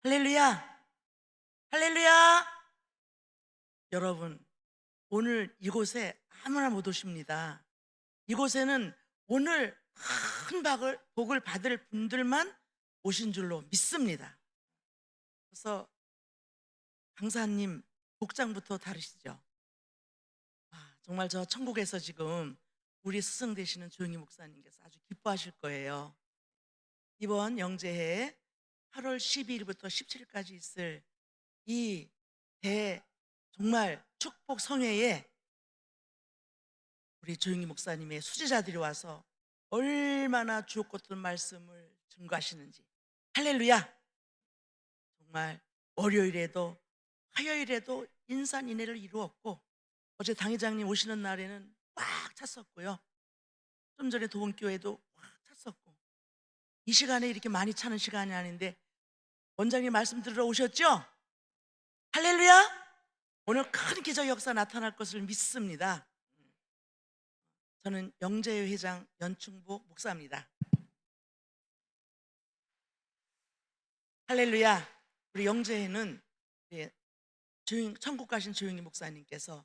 할렐루야! 할렐루야! 여러분, 오늘 이곳에 아무나 못 오십니다. 이곳에는 오늘 큰 복을 받을 분들만 오신 줄로 믿습니다. 그래서 강사님 복장부터 다르시죠? 정말 저 천국에서 지금 우리 스승 되시는 조영희 목사님께서 아주 기뻐하실 거예요. 이번 영재회 8월 12일부터 17일까지 있을 이 정말 축복 성회에 우리 조영희 목사님의 수제자들이 와서 얼마나 주옥 같은 말씀을 증거하시는지. 할렐루야! 정말 월요일에도 화요일에도 인산인해를 이루었고, 어제 당회장님 오시는 날에는 꽉 찼었고요. 좀 전에 도원교회도 꽉 찼었고, 이 시간에 이렇게 많이 차는 시간이 아닌데 원장님 말씀 들으러 오셨죠? 할렐루야! 오늘 큰 기적 역사 나타날 것을 믿습니다. 저는 영재회 회장 연충복 목사입니다. 할렐루야! 우리 영재회는 천국 가신 조영희 목사님께서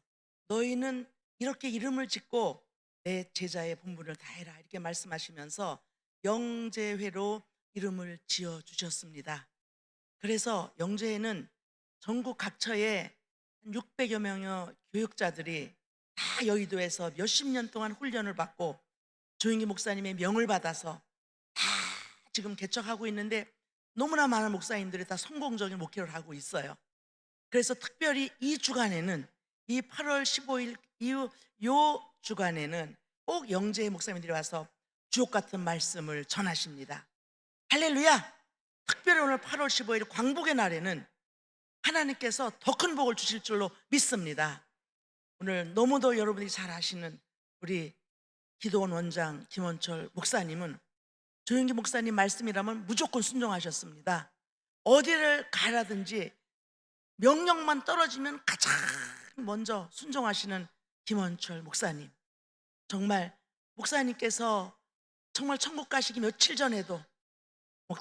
너희는 이렇게 이름을 짓고 내 제자의 본분을 다해라 이렇게 말씀하시면서 영재회로 이름을 지어 주셨습니다. 그래서 영재회는 전국 각처에 한 600여 명의 교육자들이 다 여의도에서 몇십 년 동안 훈련을 받고 조영희 목사님의 명을 받아서 다 지금 개척하고 있는데, 너무나 많은 목사님들이 다 성공적인 목회를 하고 있어요. 그래서 특별히 이 주간에는, 이 8월 15일 이후 요 주간에는 꼭 영재의 목사님들이 와서 주옥 같은 말씀을 전하십니다. 할렐루야! 특별히 오늘 8월 15일 광복의 날에는 하나님께서 더 큰 복을 주실 줄로 믿습니다. 오늘 너무도 여러분이 잘 아시는 우리 기도원 원장 김원철 목사님은 조영기 목사님 말씀이라면 무조건 순종하셨습니다. 어디를 가라든지 명령만 떨어지면 가장 먼저 순종하시는 김원철 목사님. 정말 목사님께서 정말 천국 가시기 며칠 전에도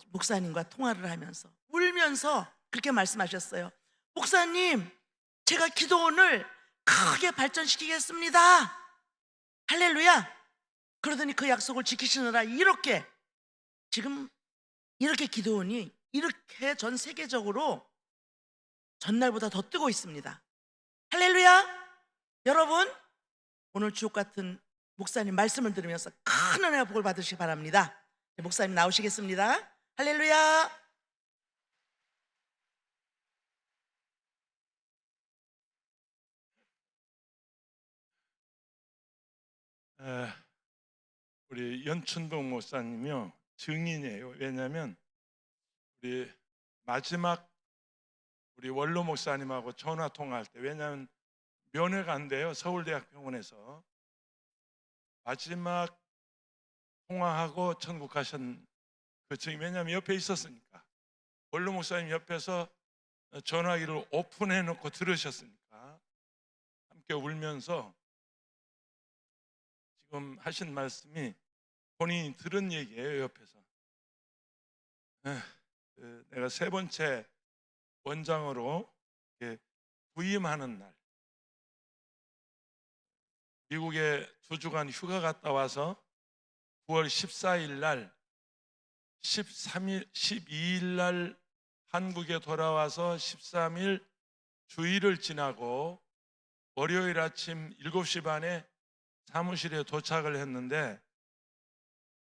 목사님과 통화를 하면서 울면서 그렇게 말씀하셨어요. 목사님, 제가 기도원을 크게 발전시키겠습니다. 할렐루야! 그러더니 그 약속을 지키시느라 지금 이렇게 기도원이 이렇게 전 세계적으로 전날보다 더 뜨고 있습니다. 할렐루야! 여러분, 오늘 주옥 같은 목사님 말씀을 들으면서 큰 은혜와 복을 받으시기 바랍니다. 목사님 나오시겠습니다. 할렐루야! 에, 우리 연춘동 목사님이요 증인이에요. 왜냐하면 우리 마지막 우리 원로 목사님하고 전화 통화할 때, 왜냐하면 면회가 안 돼요. 서울대학병원에서 마지막 통화하고 천국 가신 그 증인. 왜냐하면 옆에 있었으니까, 원로 목사님 옆에서 전화기를 오픈해 놓고 들으셨으니까 함께 울면서 지금 하신 말씀이 본인이 들은 얘기예요. 옆에서 내가 세 번째 원장으로 부임하는 날, 미국에 2주간 휴가 갔다 와서 9월 14일 날, 13일, 12일 날 한국에 돌아와서 13일 주일을 지나고 월요일 아침 7시 반에 사무실에 도착을 했는데,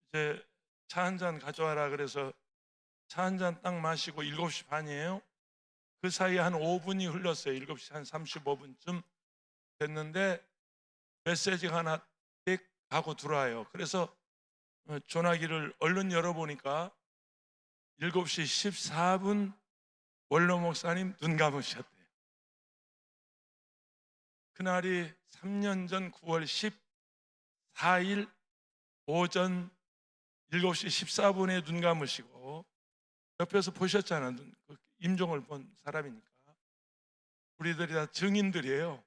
이제 차 한 잔 가져와라 그래서 차 한 잔 딱 마시고 7시 반이에요. 그 사이에 한 5분이 흘렀어요. 7시 한 35분쯤 됐는데 메시지가 하나 띡 하고 들어와요. 그래서 전화기를 얼른 열어보니까 7시 14분 원로 목사님 눈 감으셨대요. 그날이 3년 전 9월 14일 오전 7시 14분에 눈 감으시고, 옆에서 보셨잖아. 임종을 본 사람이니까. 우리들이 다 증인들이에요.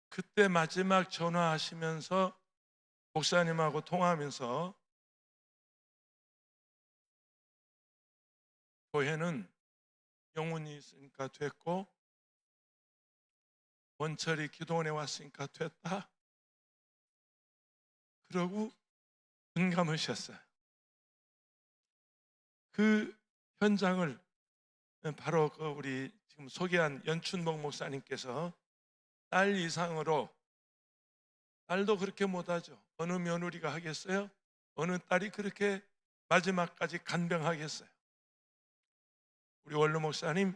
그때 마지막 전화하시면서 목사님하고 통화하면서 교회는 영혼이 있으니까 됐고 원철이 기도원에 왔으니까 됐다. 그러고 눈 감으셨어요. 그 현장을 바로 그 우리 지금 소개한 연춘복 목사님께서 딸 이상으로, 딸도 그렇게 못하죠. 어느 며느리가 하겠어요? 어느 딸이 그렇게 마지막까지 간병하겠어요? 우리 원로 목사님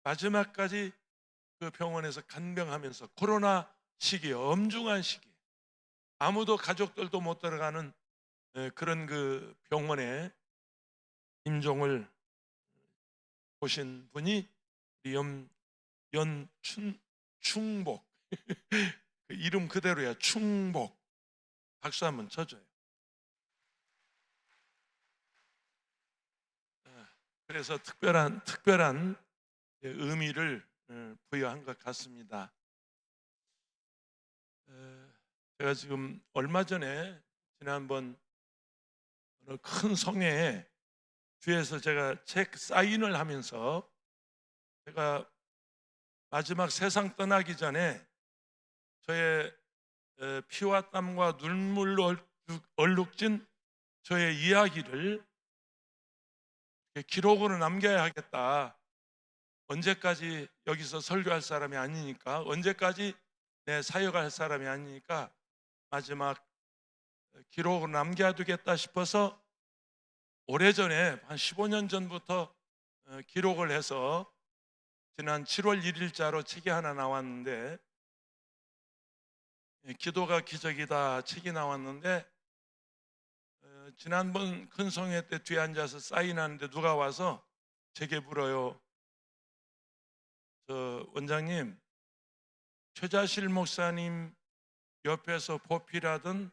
마지막까지 그 병원에서 간병하면서 코로나 시기에, 엄중한 시기에 아무도 가족들도 못 들어가는 그런 그 병원에 임종을 보신 분이 연춘복 그 이름 그대로야. 충복. 박수 한번 쳐줘요. 그래서 특별한 의미를 부여한 것 같습니다. 제가 지금 얼마 전에 지난번 어느 큰 성회에 뒤에서 제가 책 사인을 하면서 제가 마지막 세상 떠나기 전에 저의 피와 땀과 눈물로 얼룩진 저의 이야기를 기록으로 남겨야 하겠다. 언제까지 여기서 설교할 사람이 아니니까, 언제까지 내 사역할 사람이 아니니까 마지막 기록으로 남겨두겠다 싶어서 오래전에 한 15년 전부터 기록을 해서 지난 7월 1일자로 책이 하나 나왔는데, 기도가 기적이다 책이 나왔는데, 지난번 큰 성회 때 뒤에 앉아서 사인하는데 누가 와서 제게 물어요. 저 원장님, 최자실 목사님 옆에서 보필하던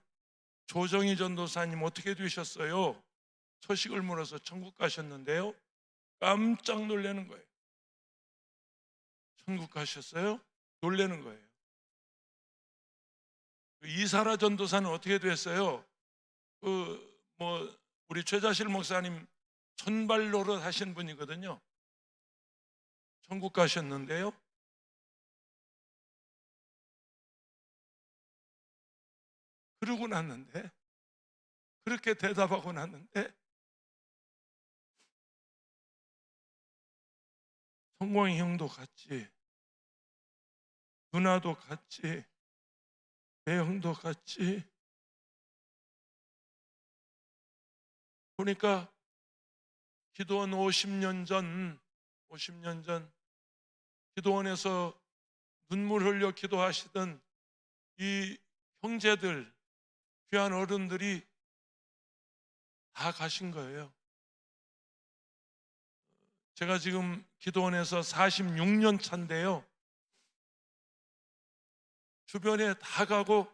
조정희 전도사님 어떻게 되셨어요? 소식을 물어서 천국 가셨는데요. 깜짝 놀라는 거예요. 천국 가셨어요? 놀라는 거예요. 이사라 전도사는 어떻게 됐어요? 우리 최자실 목사님 손발 노릇 하신 분이거든요. 천국 가셨는데요. 그러고 났는데, 그렇게 대답하고 났는데, 성광이 형도 같지, 누나도 같지, 매형도 같지. 보니까 기도원 50년 전 기도원에서 눈물 흘려 기도하시던 이 형제들, 귀한 어른들이 다 가신 거예요. 제가 지금 기도원에서 46년 차인데요. 주변에 다 가고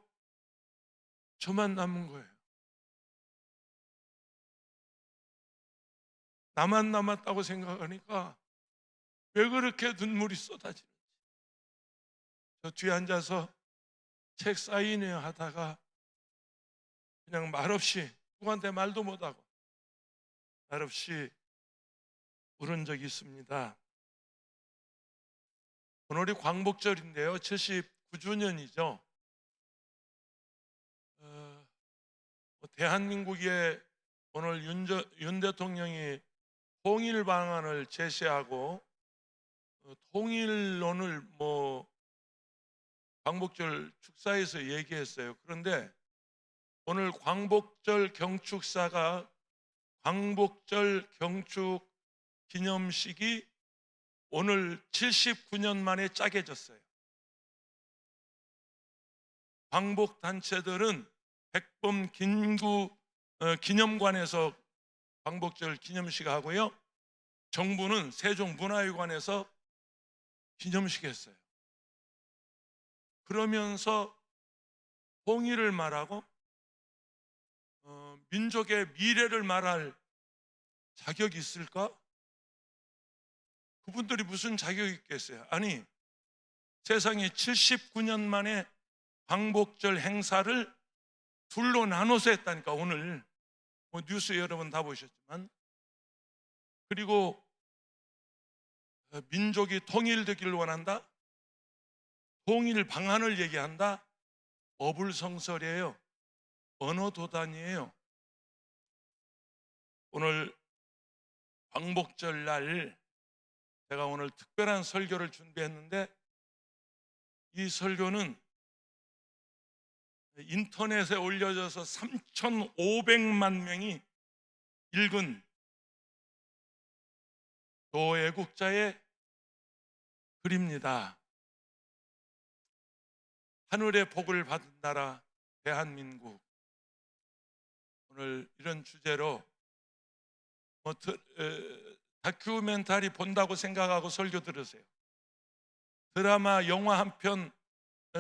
저만 남은 거예요. 나만 남았다고 생각하니까 왜 그렇게 눈물이 쏟아지는지. 저 뒤에 앉아서 책 사인회 하다가 그냥 말없이, 누구한테 말도 못하고 말없이 울은 적이 있습니다. 오늘이 광복절인데요. 79주년이죠. 대한민국에 오늘 윤 대통령이 통일 방안을 제시하고 통일론을 광복절 축사에서 얘기했어요. 그런데 오늘 광복절 경축사가 광복절 경축 기념식이 오늘 79년 만에 짜게졌어요. 광복단체들은 백범 김구 기념관에서 광복절 기념식 하고요. 정부는 세종문화회관에서 기념식 했어요. 그러면서 통일을 말하고 민족의 미래를 말할 자격이 있을까? 그분들이 무슨 자격이 있겠어요? 아니, 세상에 79년 만에 광복절 행사를 둘로 나눠서 했다니까. 오늘 뉴스 여러분 다 보셨지만, 그리고 민족이 통일되기를 원한다? 통일 방안을 얘기한다? 어불성설이에요. 언어도단이에요. 오늘 광복절 날 제가 오늘 특별한 설교를 준비했는데, 이 설교는 인터넷에 올려져서 3,500만 명이 읽은 조애국자의 글입니다. 하늘의 복을 받은 나라 대한민국. 오늘 이런 주제로 다큐멘터리 본다고 생각하고 설교 들으세요. 드라마, 영화 한 편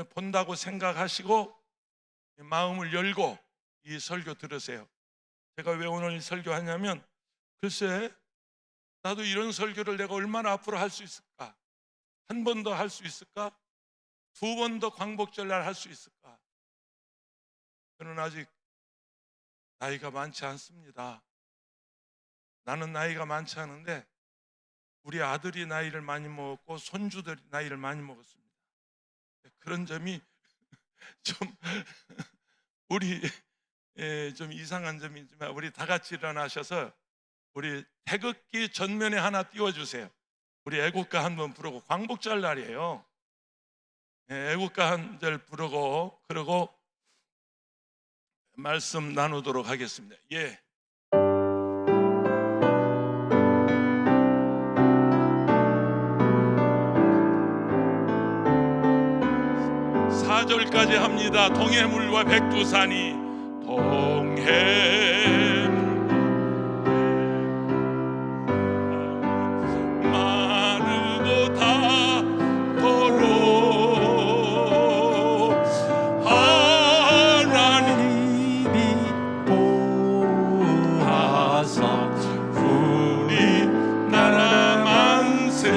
본다고 생각하시고 마음을 열고 이 설교 들으세요. 제가 왜 오늘 이 설교하냐면, 글쎄 나도 이런 설교를 내가 얼마나 앞으로 할 수 있을까? 한 번 더 할 수 있을까? 두 번 더 광복절날 할 수 있을까? 저는 아직 나이가 많지 않습니다. 나는 나이가 많지 않은데 우리 아들이 나이를 많이 먹었고 손주들이 나이를 많이 먹었습니다. 그런 점이 좀 우리 좀 이상한 점이지만, 우리 다 같이 일어나셔서 우리 태극기 전면에 하나 띄워주세요. 우리 애국가 한번 부르고, 광복절 날이에요. 애국가 한 절 부르고 그러고 말씀 나누도록 하겠습니다. 예. 사절까지 합니다. 동해물과 백두산이 마르고 닿도록 하나님이 보하사 우리나라 만세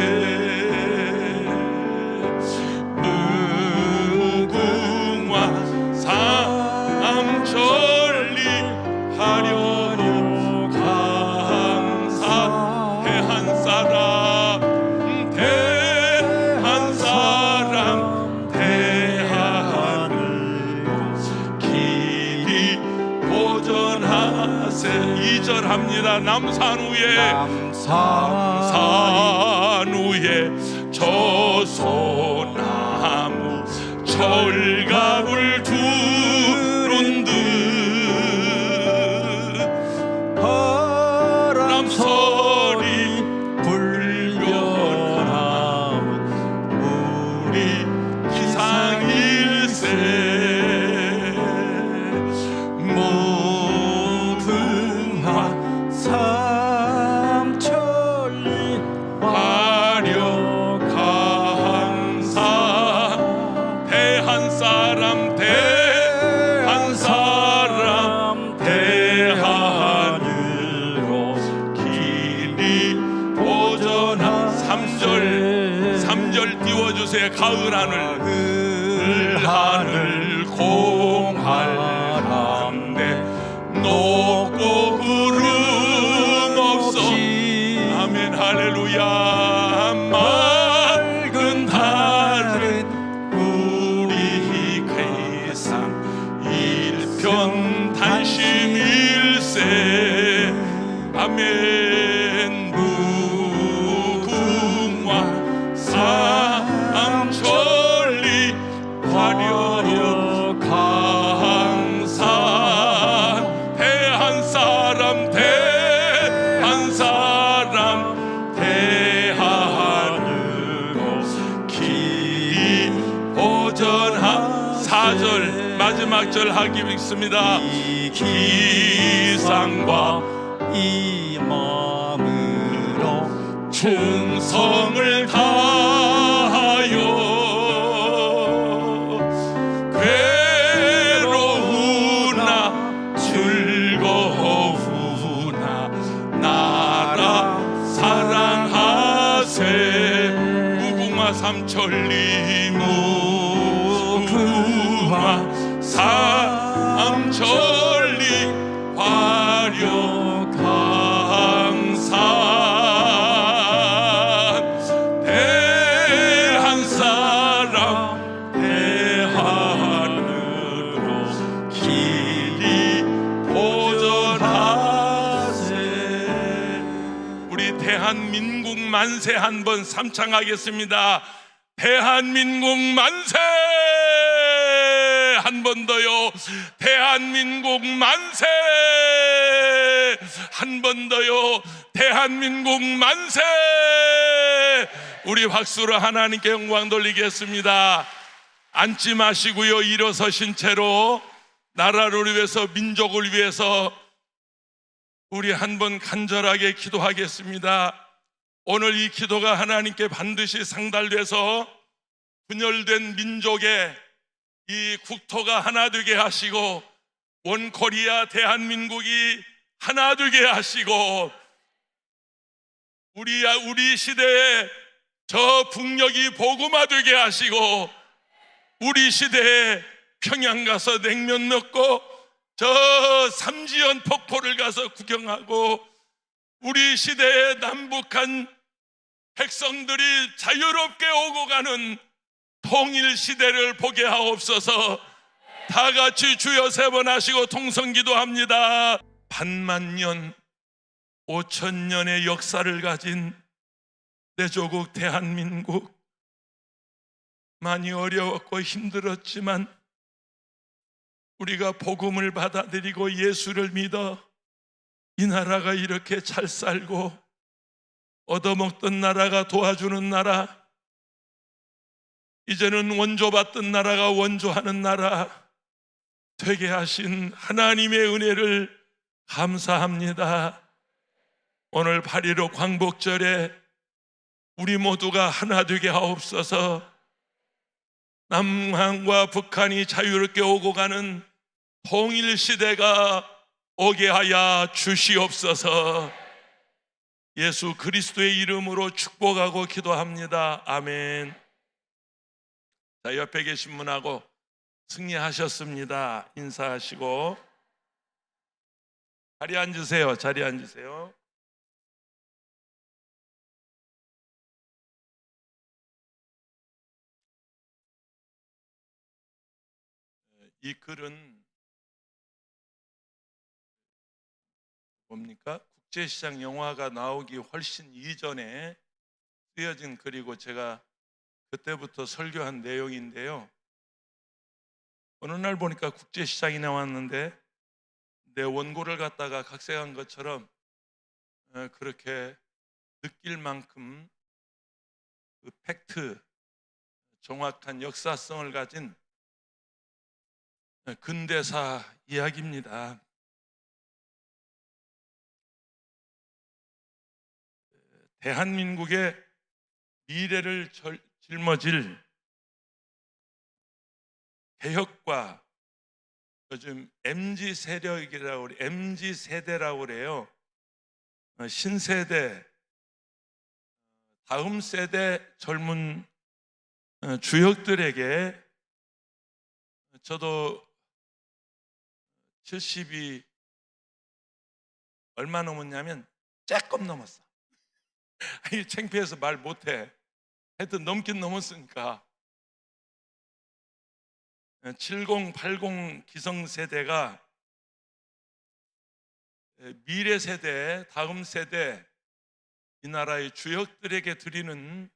합니다. 남산 위에 저소나무 철갑을 두른 듯 바람소리 불변하면 우리 기상일세 삼천리 화려강산 대한 사람 대하늘로 길이 보전한 3절 띄워주세요. 가을 하늘 공활한데 높고 구름 없이 아멘 할렐루야 맑은 달은 우리 괴상 일편 단심일세 아멘 무궁화 삼천리 화려한 강산 대한 사람 대하늘로 길이 보전한 4절 마지막 절 하겠습니다. 이 기상과 이 마음으로 충성을 다하여 괴로우나 즐거우나 나라 사랑하세 무궁화 삼천리 무궁화 삼천리 화려강산 대한민국 만세 한번 삼창하겠습니다. 대한민국 만세! 한 번 더요. 대한민국 만세! 한 번 더요. 대한민국 만세! 우리 박수로 하나님께 영광 돌리겠습니다. 앉지 마시고요, 일어서신 채로 나라를 위해서, 민족을 위해서 우리 한번 간절하게 기도하겠습니다. 오늘 이 기도가 하나님께 반드시 상달돼서 분열된 민족의 이 국토가 하나 되게 하시고, 원코리아 대한민국이 하나 되게 하시고, 우리 시대에 저 북녘이 복음화되게 하시고, 우리 시대에 평양 가서 냉면 먹고 저 삼지연 폭포를 가서 구경하고, 우리 시대의 남북한 백성들이 자유롭게 오고 가는 통일 시대를 보게 하옵소서. 다 같이 주여 세 번 하시고 통성기도합니다. 반만년 5천년의 역사를 가진 내 조국 대한민국, 많이 어려웠고 힘들었지만 우리가 복음을 받아들이고 예수를 믿어 이 나라가 이렇게 잘 살고, 얻어먹던 나라가 도와주는 나라, 이제는 원조받던 나라가 원조하는 나라 되게 하신 하나님의 은혜를 감사합니다. 오늘 8.15 광복절에 우리 모두가 하나 되게 하옵소서. 남한과 북한이 자유롭게 오고 가는 통일 시대가 오게 하여 주시옵소서. 예수 그리스도의 이름으로 축복하고 기도합니다. 아멘. 자, 옆에 계신 분하고 승리하셨습니다. 인사하시고 자리에 앉으세요. 자리에 앉으세요. 이 글은 뭡니까? 국제시장 영화가 나오기 훨씬 이전에 쓰여진 글이고, 제가 그때부터 설교한 내용인데요. 어느 날 보니까 국제시장이 나왔는데 내 원고를 갖다가 각색한 것처럼 그렇게 느낄 만큼 그 팩트, 정확한 역사성을 가진 근대사 이야기입니다. 대한민국의 미래를 짊어질 개혁과, 요즘 MZ 세력이라고 그래요. MZ 세대라고 그래요. 신세대, 다음 세대 젊은 주역들에게, 저도 70이 얼마 넘었냐면 조금 넘었어. 아니, 창피해서 말 못해. 하여튼 넘긴 넘었으니까 70, 80 기성세대가 미래 세대, 다음 세대, 이 나라의 주역들에게 드리는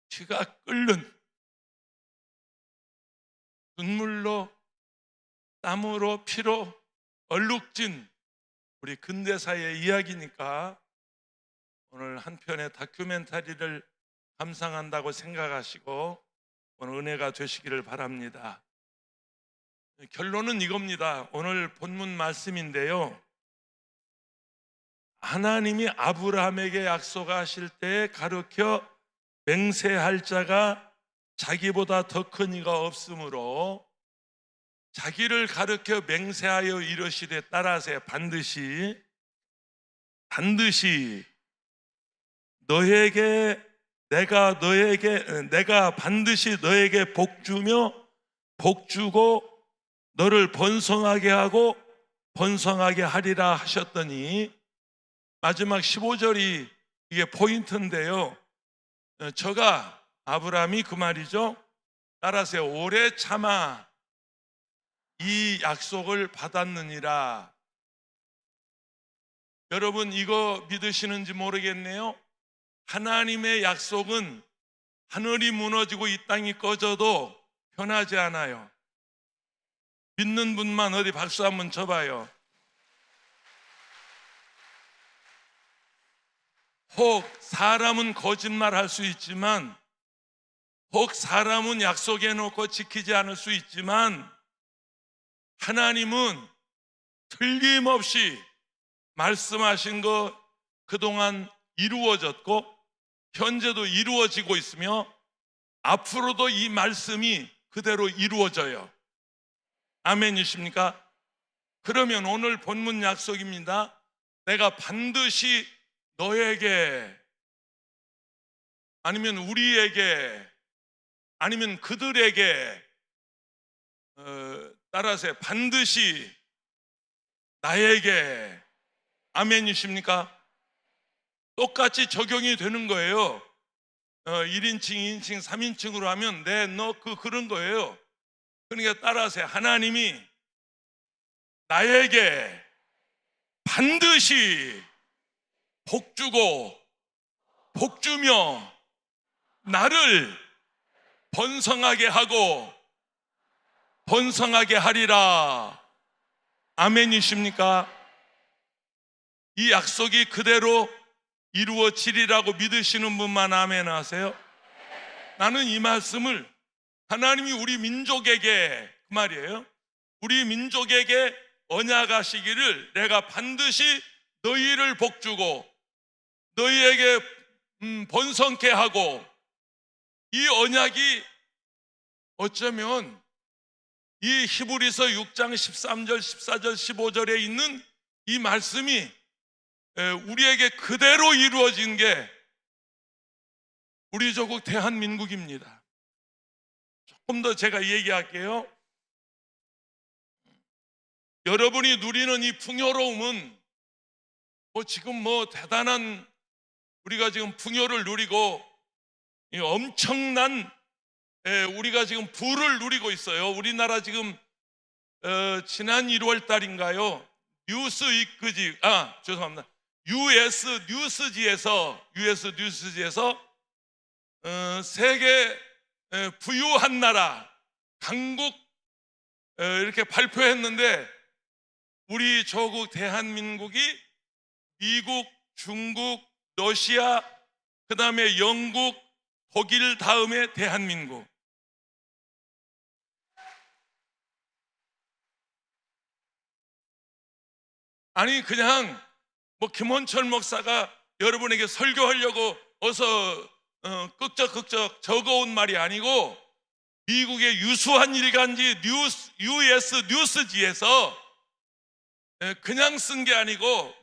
피가 끓는, 눈물로, 땀으로, 피로 얼룩진 우리 근대사의 이야기니까 오늘 한 편의 다큐멘터리를 감상한다고 생각하시고 오늘 은혜가 되시기를 바랍니다. 결론은 이겁니다. 오늘 본문 말씀인데요, 하나님이 아브라함에게 약속하실 때 가르쳐 맹세할 자가 자기보다 더 큰 이가 없으므로 자기를 가르쳐 맹세하여 이르시되 따라서 반드시 내가 반드시 너에게 복주며 복주고 너를 번성하게 하고 번성하게 하리라 하셨더니, 마지막 15절이 이게 포인트인데요, 저가 아브라함이 그 말이죠. 따라서 오래 참아 이 약속을 받았느니라. 여러분 이거 믿으시는지 모르겠네요. 하나님의 약속은 하늘이 무너지고 이 땅이 꺼져도 변하지 않아요. 믿는 분만 어디 박수 한번 쳐봐요. 혹 사람은 거짓말할 수 있지만, 혹 사람은 약속해놓고 지키지 않을 수 있지만, 하나님은 틀림없이 말씀하신 거 그동안 이루어졌고 현재도 이루어지고 있으며 앞으로도 이 말씀이 그대로 이루어져요. 아멘이십니까? 그러면 오늘 본문 약속입니다. 내가 반드시 너에게, 아니면 우리에게, 아니면 그들에게, 따라서 반드시 나에게, 아멘이십니까? 똑같이 적용이 되는 거예요. 1인칭, 2인칭, 3인칭으로 하면 네, 너, 그런 거예요. 그러니까 따라서 하나님이 나에게 반드시 복주고 복주며 나를 번성하게 하고 번성하게 하리라. 아멘이십니까? 이 약속이 그대로 이루어지리라고 믿으시는 분만 아멘 하세요. 나는 이 말씀을 하나님이 우리 민족에게, 그 말이에요, 우리 민족에게 언약하시기를 내가 반드시 너희를 복주고 너희에게 번성케 하고, 이 언약이 어쩌면 이 히브리서 6장 13절, 14절, 15절에 있는 이 말씀이 우리에게 그대로 이루어진 게 우리 조국 대한민국입니다. 조금 더 제가 얘기할게요. 여러분이 누리는 이 풍요로움은 지금 대단한, 우리가 지금 풍요를 누리고 이 엄청난 우리가 지금 부를 누리고 있어요. 우리나라 지금 지난 1월 달인가요? 뉴스 위크지, 죄송합니다. US 뉴스지에서 세계 부유한 나라 강국 이렇게 발표했는데 우리 조국 대한민국이 미국, 중국, 러시아, 그 다음에 영국, 독일 다음에 대한민국. 아니 그냥 김원철 목사가 여러분에게 설교하려고 어서 끄적끄적 적어온 말이 아니고 미국의 유수한 일간지 US 뉴스지에서 그냥 쓴 게 아니고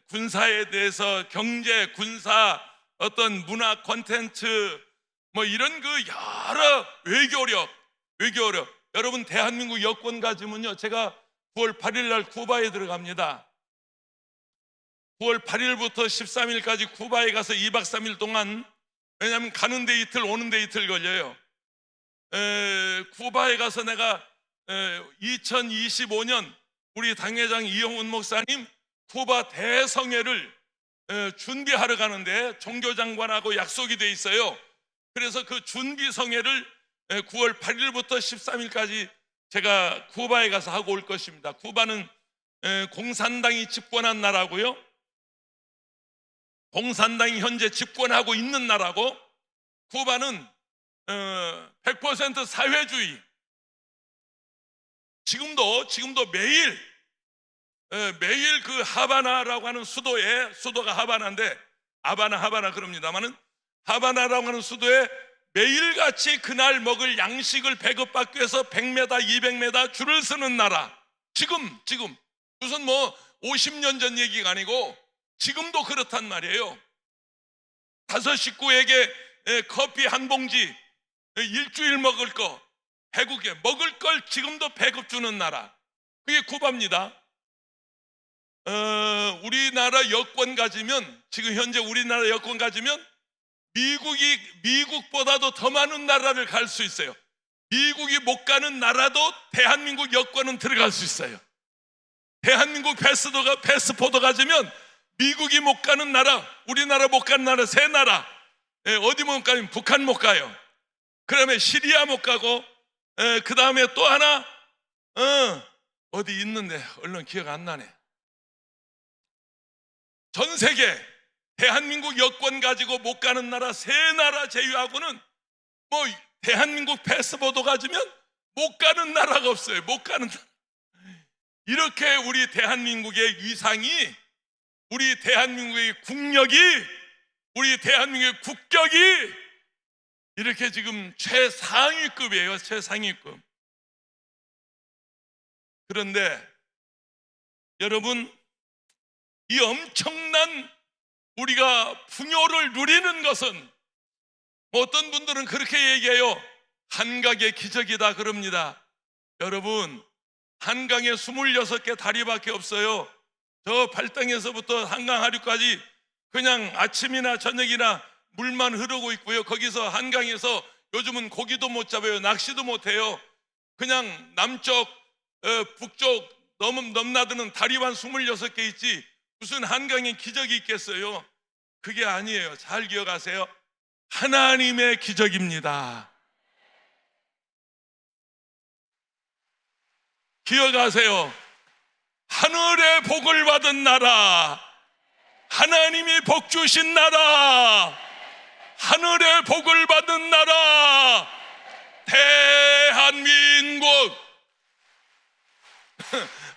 군사에 대해서 경제, 군사, 어떤 문화 콘텐츠 이런 그 여러 외교력. 여러분 대한민국 여권 가지면요, 제가 9월 8일 날 쿠바에 들어갑니다. 9월 8일부터 13일까지 쿠바에 가서 2박 3일 동안, 왜냐하면 가는데 이틀 오는데 이틀 걸려요. 쿠바에 가서 내가 2025년 우리 당회장 이영훈 목사님 쿠바 대성회를 준비하러 가는데 종교장관하고 약속이 돼 있어요. 그래서 그 준비 성회를 9월 8일부터 13일까지 제가 쿠바에 가서 하고 올 것입니다. 쿠바는 공산당이 집권한 나라고요, 공산당이 현재 집권하고 있는 나라고, 쿠바는 100% 사회주의. 지금도 매일 그 하바나라고 하는 수도가 하바나인데, 하바나 그럽니다만은, 하바나라고 하는 수도에 매일같이 그날 먹을 양식을 배급받기 위해서 100m, 200m 줄을 서는 나라. 지금 무슨 50년 전 얘기가 아니고 지금도 그렇단 말이에요. 5 식구에게 커피 한 봉지, 일주일 먹을 거, 배국에 먹을 걸 지금도 배급 주는 나라. 그게 쿠바입니다. 우리나라 여권 가지면, 지금 현재 우리나라 여권 가지면 미국보다도 더 많은 나라를 갈 수 있어요. 미국이 못 가는 나라도 대한민국 여권은 들어갈 수 있어요. 대한민국 패스포드가 지면 미국이 못 가는 나라, 우리나라 못 가는 나라 세 나라, 어디 못 가면 북한 못 가요. 그다음에 시리아 못 가고, 그 다음에 또 하나 어디 있는데 얼른 기억 안 나네. 전 세계 대한민국 여권 가지고 못 가는 나라 세 나라 제외하고는 뭐 대한민국 패스포드 가지면 못 가는 나라가 없어요. 못 가는 나라. 이렇게 우리 대한민국의 위상이, 우리 대한민국의 국력이, 우리 대한민국의 국격이 이렇게 지금 최상위급이에요. 최상위급. 그런데 여러분, 이 엄청난 우리가 풍요를 누리는 것은, 어떤 분들은 그렇게 얘기해요. 한강의 기적이다 그럽니다. 여러분, 한강에 26개 다리밖에 없어요. 저 발당에서부터 한강 하류까지 그냥 아침이나 저녁이나 물만 흐르고 있고요. 거기서 한강에서 요즘은 고기도 못 잡아요. 낚시도 못 해요. 그냥 남쪽, 북쪽 넘나드는 다리만 26개 있지 무슨 한강에 기적이 있겠어요? 그게 아니에요. 잘 기억하세요. 하나님의 기적입니다. 기억하세요. 하늘의 복을 받은 나라, 하나님이 복 주신 나라, 하늘의 복을 받은 나라, 대한민국.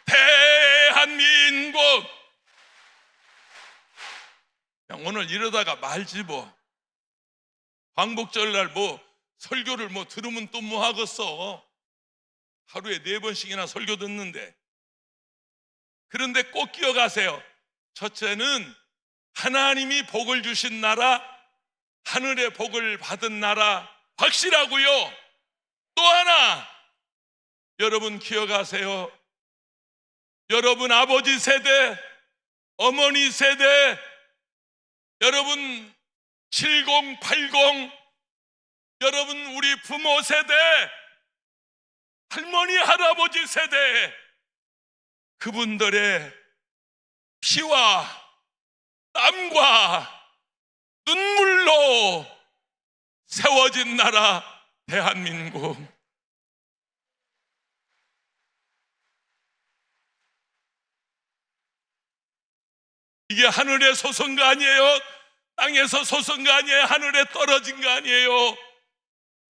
대한민국. 오늘 이러다가 말지 뭐. 광복절날 뭐 설교를 뭐 들으면 또 뭐 하겠어. 하루에 4번씩이나 설교 듣는데. 그런데 꼭 기억하세요. 첫째는 하나님이 복을 주신 나라, 하늘의 복을 받은 나라, 확실하고요. 또 하나, 여러분 기억하세요. 여러분 아버지 세대, 어머니 세대, 여러분 70, 80, 여러분 우리 부모 세대, 할머니, 할아버지 세대, 그분들의 피와 땀과 눈물로 세워진 나라 대한민국. 이게 하늘에 솟은 거 아니에요? 땅에서 솟은 거 아니에요? 하늘에 떨어진 거 아니에요?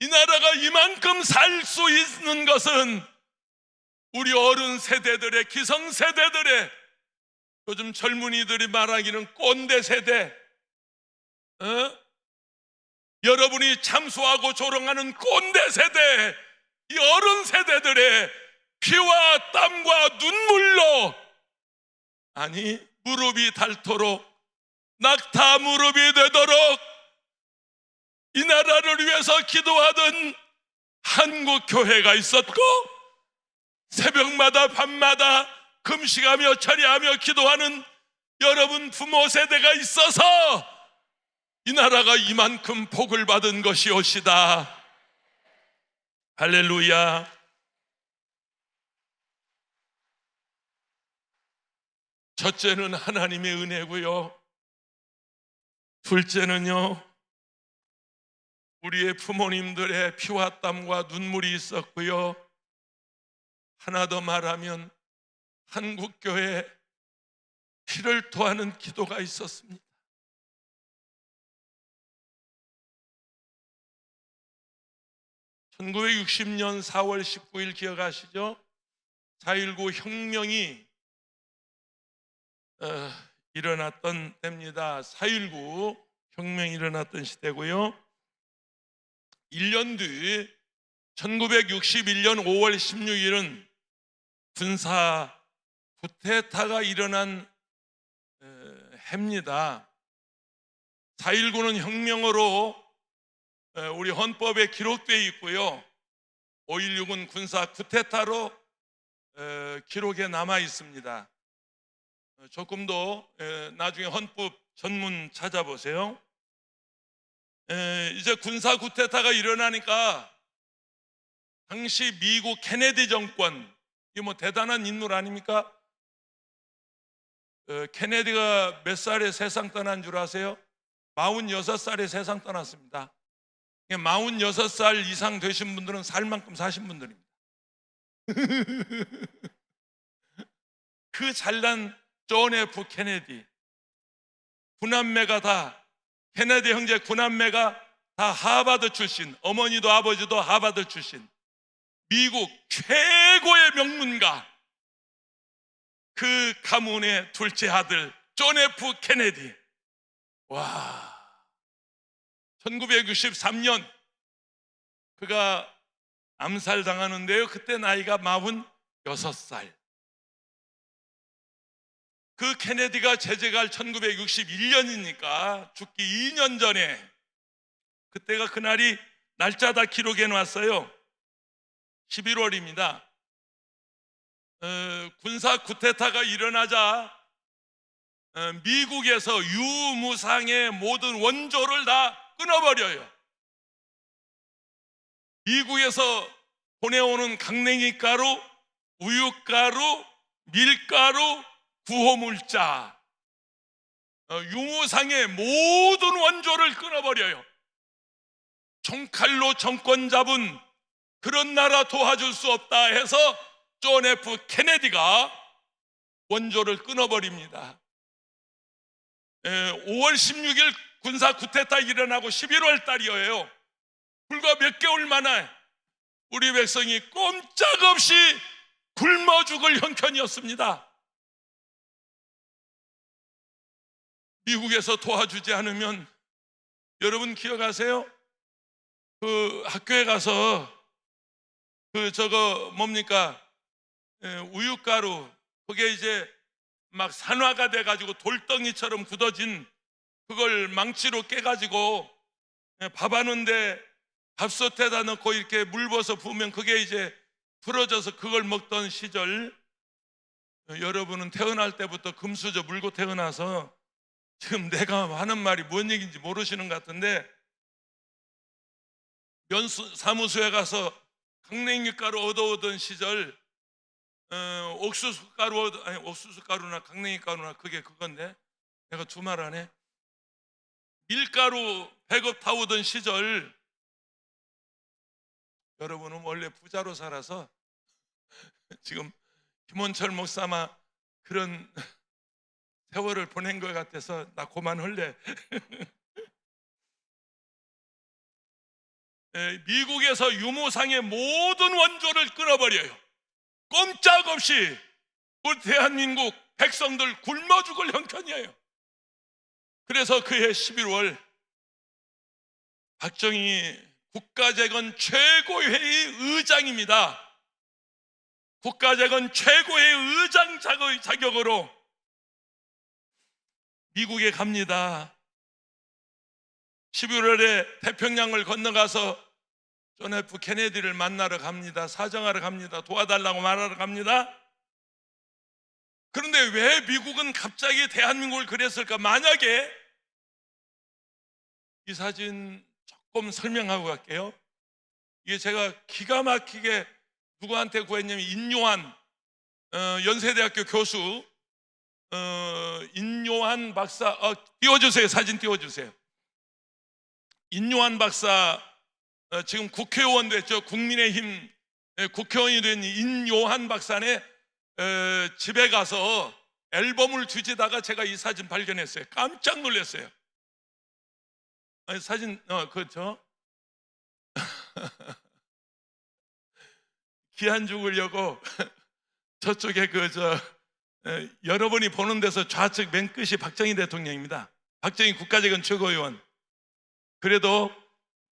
이 나라가 이만큼 살 수 있는 것은 우리 어른 세대들의, 기성 세대들의, 요즘 젊은이들이 말하기는 꼰대 세대, 여러분이 참수하고 조롱하는 꼰대 세대, 이 어른 세대들의 피와 땀과 눈물로, 아니 무릎이 닳도록, 낙타 무릎이 되도록 이 나라를 위해서 기도하던 한국 교회가 있었고, 새벽마다 밤마다 금식하며 철야하며 기도하는 여러분 부모 세대가 있어서 이 나라가 이만큼 복을 받은 것이옵시다. 할렐루야. 첫째는 하나님의 은혜고요. 둘째는요, 우리의 부모님들의 피와 땀과 눈물이 있었고요. 하나 더 말하면 한국교회에 피를 토하는 기도가 있었습니다. (1960년 4월 19일) 기억하시죠? 4.19 혁명이 일어났던 때입니다. 4.19 혁명이 일어났던 시대고요. 1년 뒤 1961년 5월 16일은 군사 쿠데타가 일어난 해입니다. 4.19는 혁명으로 우리 헌법에 기록되어 있고요. 5.16은 군사 쿠데타로 기록에 남아 있습니다. 조금 더 나중에 헌법 전문 찾아보세요. 이제 군사 쿠데타가 일어나니까 당시 미국 케네디 정권, 이게 뭐 대단한 인물 아닙니까? 케네디가 몇 살에 세상 떠난 줄 아세요? 46살에 세상 떠났습니다. 46살 이상 되신 분들은 살 만큼 사신 분들입니다. 그 잘난 존 F 케네디, 구남매가 다, 케네디 형제 구남매가 다 하버드 출신, 어머니도 아버지도 하버드 출신, 미국 최고의 명문가, 그 가문의 둘째 아들 존 F 케네디. 와, 1963년 그가 암살당하는데요, 그때 나이가 46살. 그 케네디가 재재갈 1961년이니까 죽기 2년 전에, 그때가 그날이 날짜 다 기록해 놨어요. 11월입니다. 군사 쿠데타가 일어나자 미국에서 유무상의 모든 원조를 다 끊어버려요. 미국에서 보내오는 강냉이가루, 우유가루, 밀가루, 구호물자, 유무상의 모든 원조를 끊어버려요. 총칼로 정권 잡은 그런 나라 도와줄 수 없다 해서 존 F 케네디가 원조를 끊어버립니다. 5월 16일 군사 쿠데타 일어나고 11월 달이에요. 불과 몇 개월 만에 우리 백성이 꼼짝없이 굶어 죽을 형편이었습니다. 미국에서 도와주지 않으면, 여러분 기억하세요? 그 학교에 가서 우유가루, 그게 이제 막 산화가 돼가지고 돌덩이처럼 굳어진 그걸 망치로 깨가지고 밥 하는데 밥솥에다 넣고 이렇게 물 부어서 부으면 그게 이제 풀어져서 그걸 먹던 시절, 여러분은 태어날 때부터 금수저 물고 태어나서 지금 내가 하는 말이 뭔 얘기인지 모르시는 것 같은데, 사무소에 가서 강냉이가루 얻어오던 시절, 옥수수가루나 강냉이가루나 그게 그건데, 내가 두 말 하네. 밀가루 100억 타오던 시절, 여러분은 원래 부자로 살아서 지금 김원철 목사마 그런 세월을 보낸 것 같아서 나 그만할래. 미국에서 유무상의 모든 원조를 끊어버려요. 꼼짝없이 우리 대한민국 백성들 굶어 죽을 형편이에요. 그래서 그해 11월 박정희 국가재건 최고회의 의장입니다. 국가재건 최고회의 의장 자격으로 미국에 갑니다. 11월에 태평양을 건너가서 존 F 케네디를 만나러 갑니다. 사정하러 갑니다. 도와달라고 말하러 갑니다. 그런데 왜 미국은 갑자기 대한민국을 그랬을까? 만약에, 이 사진 조금 설명하고 갈게요. 이게 제가 기가 막히게 누구한테 구했냐면, 인요한 연세대학교 교수 인요한 박사, 띄워주세요. 사진 띄워주세요. 인요한 박사, 지금 국회의원 됐죠. 국민의힘 국회의원이 된 인요한 박사네 집에 가서 앨범을 뒤지다가 제가 이 사진 발견했어요. 깜짝 놀랐어요. 사진, 그렇죠. 기한 죽으려고 저쪽에 여러분이 보는 데서 좌측 맨 끝이 박정희 대통령입니다. 박정희 국가재건 최고위원. 그래도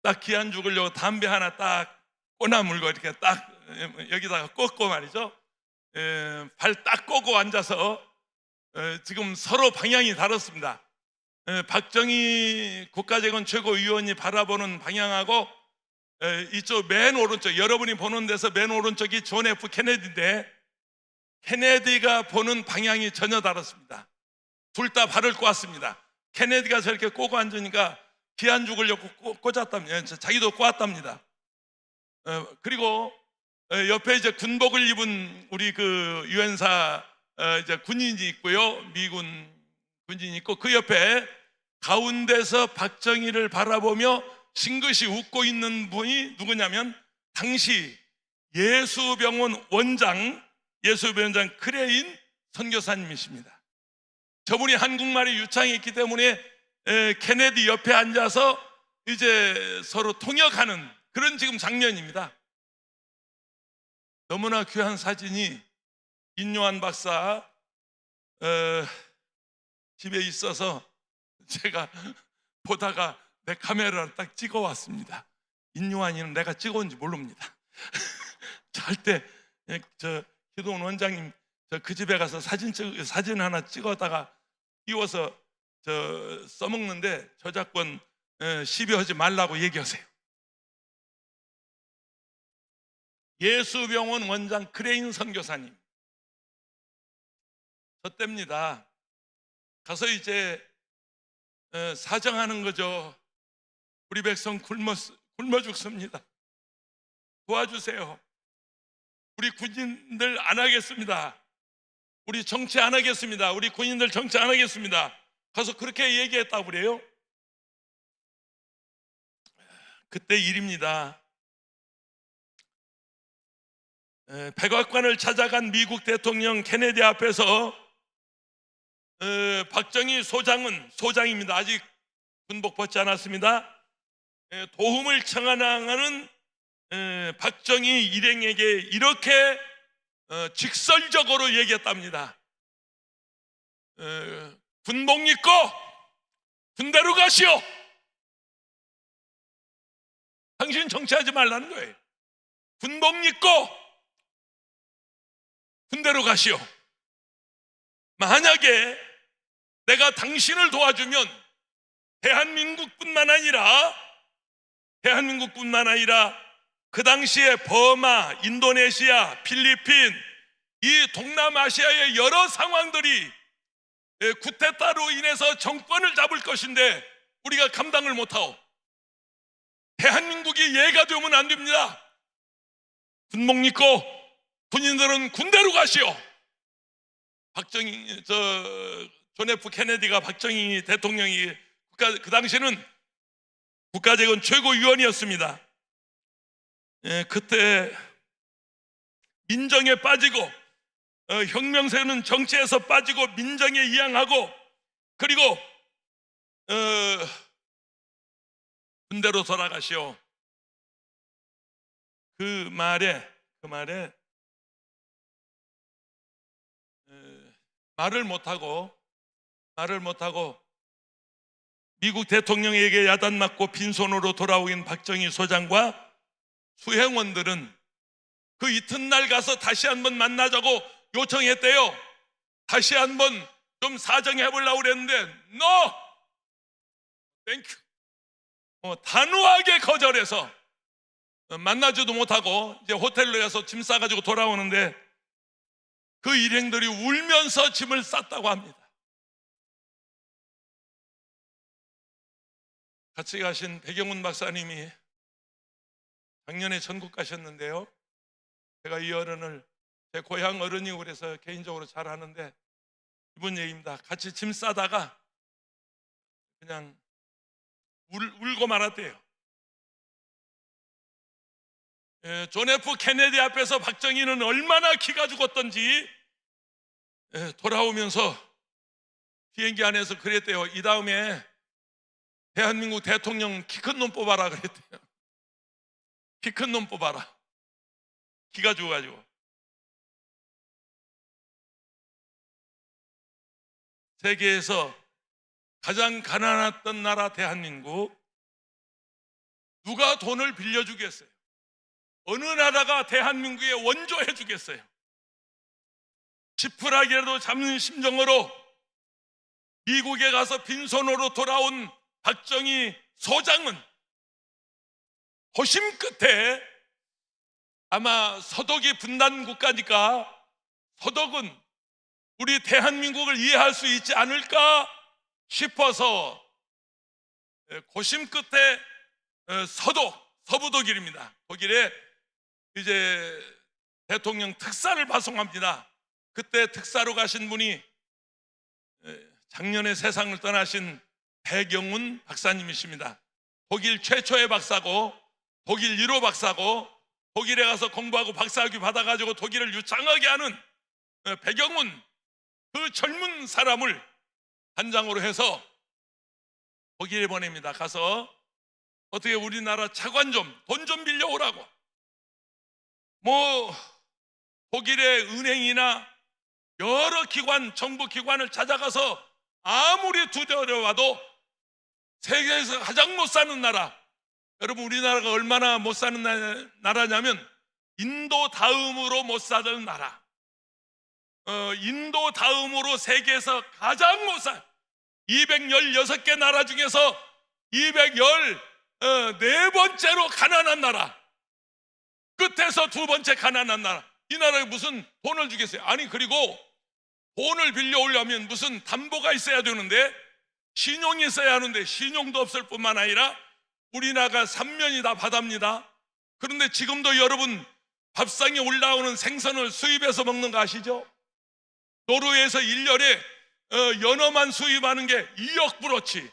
딱 기한 죽으려고 담배 하나 딱 꼬나 물고 이렇게 딱 여기다가 꽂고 말이죠. 발 딱 꽂고 앉아서 지금 서로 방향이 다릅니다. 박정희 국가재건 최고위원이 바라보는 방향하고 이쪽 맨 오른쪽, 여러분이 보는 데서 맨 오른쪽이 존 F 케네디인데, 케네디가 보는 방향이 전혀 다릅니다. 둘 다 발을 꼬았습니다. 케네디가 저렇게 꼬고 앉으니까 기한 죽으려고 꽂았답니다. 자기도 꼬았답니다. 그리고 옆에 이제 군복을 입은 우리 그 유엔사 이제 군인이 있고요. 미군 군인이 있고 그 옆에 가운데서 박정희를 바라보며 싱긋이 웃고 있는 분이 누구냐면 당시 예수병원 원장 크레인 선교사님이십니다. 저분이 한국말이 유창했기 때문에 케네디 옆에 앉아서 이제 서로 통역하는 그런 지금 장면입니다. 너무나 귀한 사진이 인요한 박사 집에 있어서 제가 보다가 내 카메라를 딱 찍어 왔습니다. 인요한이는 내가 찍어온지 모릅니다. 절대 저 기도원 원장님 그 집에 가서 사진 하나 찍어다가 띄워서 써먹는데 저작권 시비하지 말라고 얘기하세요. 예수병원 원장 크레인 선교사님 저 때입니다. 가서 이제 사정하는 거죠. 우리 백성 굶어 죽습니다. 도와주세요. 우리 군인들 안 하겠습니다. 우리 정치 안 하겠습니다. 우리 군인들 정치 안 하겠습니다. 가서 그렇게 얘기했다고 그래요. 그때 일입니다. 백악관을 찾아간 미국 대통령 케네디 앞에서 박정희 소장입니다. 아직 군복 벗지 않았습니다. 도움을 청하는 박정희 일행에게 이렇게 직설적으로 얘기했답니다. 군복 입고 군대로 가시오. 당신 정치하지 말라는 거예요. 군복 입고 군대로 가시오. 만약에 내가 당신을 도와주면 대한민국뿐만 아니라 그 당시에 버마, 인도네시아, 필리핀 이 동남아시아의 여러 상황들이 쿠데타로 인해서 정권을 잡을 것인데 우리가 감당을 못하오. 대한민국이 예가 되면 안 됩니다. 군복 입고 군인들은 군대로 가시오. 존 F 케네디가 박정희 대통령이 그 당시에는 국가재건 최고위원이었습니다. 그때 민정에 빠지고 혁명세는 정치에서 빠지고 민정에 이양하고 그리고 군대로 돌아가시오. 그 말에 말을 못하고 미국 대통령에게 야단맞고 빈손으로 돌아오긴 박정희 소장과 수행원들은 그 이튿날 가서 다시 한번 만나자고 요청했대요. 다시 한번 좀 사정해 보려고 그랬는데 No! 땡큐. 단호하게 거절해서 만나지도 못하고 이제 호텔로 가서 짐 싸가지고 돌아오는데 그 일행들이 울면서 짐을 쌌다고 합니다. 같이 가신 백영훈 박사님이 작년에 전국 가셨는데요. 제가 이 어른을 제 고향 어른이고 그래서 개인적으로 잘 아는데 이분 얘기입니다. 같이 짐 싸다가 그냥 울고 말았대요. 존 F 케네디 앞에서 박정희는 얼마나 기가 죽었던지 돌아오면서 비행기 안에서 그랬대요. 이 다음에 대한민국 대통령 키 큰 놈 뽑아라 그랬대요. 키 큰 놈 뽑아라. 기가 죽어가지고. 세계에서 가장 가난했던 나라 대한민국, 누가 돈을 빌려주겠어요? 어느 나라가 대한민국에 원조해 주겠어요? 지푸라기라도 잡는 심정으로 미국에 가서 빈손으로 돌아온 박정희 소장은 호심 끝에 아마 서독이 분단 국가니까 서독은 우리 대한민국을 이해할 수 있지 않을까 싶어서 고심 끝에 서부독일입니다. 독일에 이제 대통령 특사를 파송합니다. 그때 특사로 가신 분이 작년에 세상을 떠나신 배경훈 박사님이십니다. 독일 최초의 박사고 독일 1호 박사고 독일에 가서 공부하고 박사학위 받아가지고 독일을 유창하게 하는 배경훈, 그 젊은 사람을 단장으로 해서 독일에 보냅니다. 가서 어떻게 우리나라 차관 돈 좀 빌려오라고. 뭐 독일의 은행이나 여러 기관, 정부 기관을 찾아가서 아무리 두드려봐도 세계에서 가장 못 사는 나라, 여러분 우리나라가 얼마나 못 사는 나라냐면 인도 다음으로 못 사는 나라, 인도 다음으로 세계에서 가장 못 사, 216개 나라 중에서 214번째로 가난한 나라, 끝에서 두 번째 가난한 나라. 이 나라에 무슨 돈을 주겠어요? 아니, 그리고 돈을 빌려오려면 무슨 담보가 있어야 되는데, 신용이 있어야 하는데 신용도 없을 뿐만 아니라 우리나라가 3면이 다 바다입니다. 그런데 지금도 여러분 밥상에 올라오는 생선을 수입해서 먹는 거 아시죠? 노르웨이에서 1년에 연어만 수입하는 게 2억 불어치.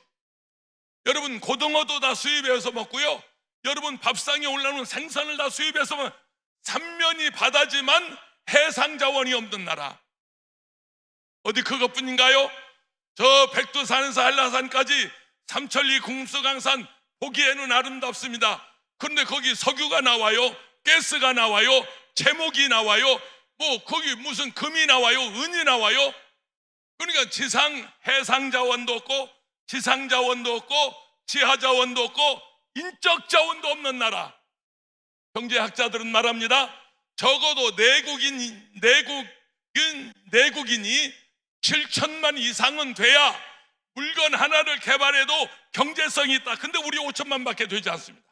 여러분 고등어도 다 수입해서 먹고요, 여러분 밥상에 올라오는 생선을 다 수입해서 먹으면 3면이 바다지만 해상 자원이 없는 나라. 어디 그것뿐인가요? 저 백두산에서 한라산까지 삼천리 궁수강산 보기에는 아름답습니다. 그런데 거기 석유가 나와요, 가스가 나와요, 제목이 나와요, 뭐 거기 무슨 금이 나와요, 은이 나와요. 그러니까 해상 자원도 없고 지상 자원도 없고 지하 자원도 없고 인적 자원도 없는 나라. 경제학자들은 말합니다. 적어도 내국인이 7천만 이상은 돼야 물건 하나를 개발해도 경제성이 있다. 근데 우리 5천만 밖에 되지 않습니다.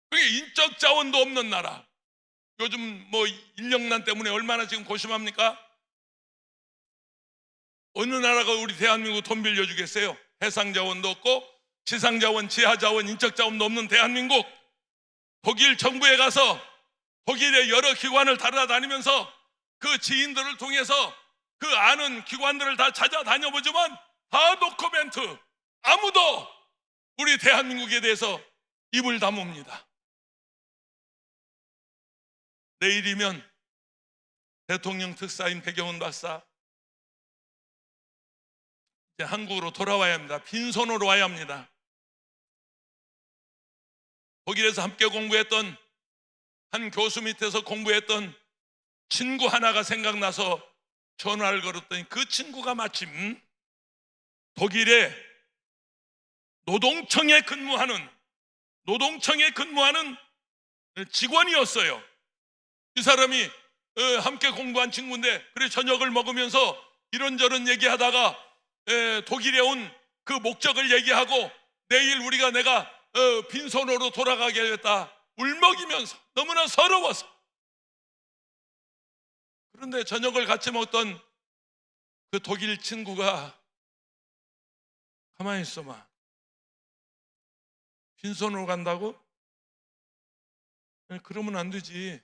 그게 인적 자원도 없는 나라. 요즘 뭐 인력난 때문에 얼마나 지금 고심합니까? 어느 나라가 우리 대한민국 돈 빌려주겠어요? 해상 자원도 없고 지상 자원, 지하 자원, 인적 자원도 없는 대한민국. 독일 정부에 가서 독일의 여러 기관을 따라다니면서 그 지인들을 통해서 그 아는 기관들을 다 찾아다녀 보지만 다 노코멘트, 아무도 우리 대한민국에 대해서 입을 다뭅니다. 내일이면 대통령 특사인 배경훈 박사 이제 한국으로 돌아와야 합니다. 빈손으로 와야 합니다. 독일에서 함께 공부했던 한 교수 밑에서 공부했던 친구 하나가 생각나서 전화를 걸었더니 그 친구가 마침 독일의 노동청에 근무하는 직원이었어요. 이 사람이 함께 공부한 친구인데, 그래 저녁을 먹으면서 이런저런 얘기하다가 독일에 온 그 목적을 얘기하고 내일 내가 빈손으로 돌아가게 하겠다 울먹이면서 너무나 서러워서. 그런데 저녁을 같이 먹던 그 독일 친구가 가만히 있어봐. 빈손으로 간다고? 그러면 안 되지.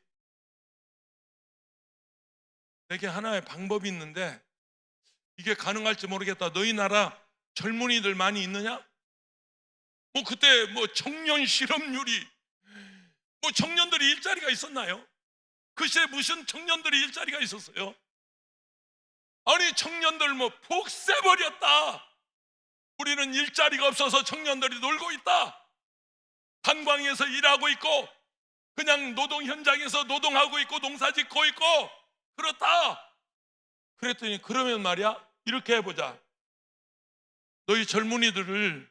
내게 하나의 방법이 있는데 이게 가능할지 모르겠다. 너희 나라 젊은이들 많이 있느냐? 뭐 그때 뭐 청년 실업률이, 뭐 청년들이 일자리가 있었나요? 그 시대에 무슨 청년들이 일자리가 있었어요? 아니 청년들 뭐 폭세버렸다. 우리는 일자리가 없어서 청년들이 놀고 있다. 탄광에서 일하고 있고 그냥 노동 현장에서 노동하고 있고 농사 짓고 있고 그렇다. 그랬더니 그러면 말이야, 이렇게 해보자. 너희 젊은이들을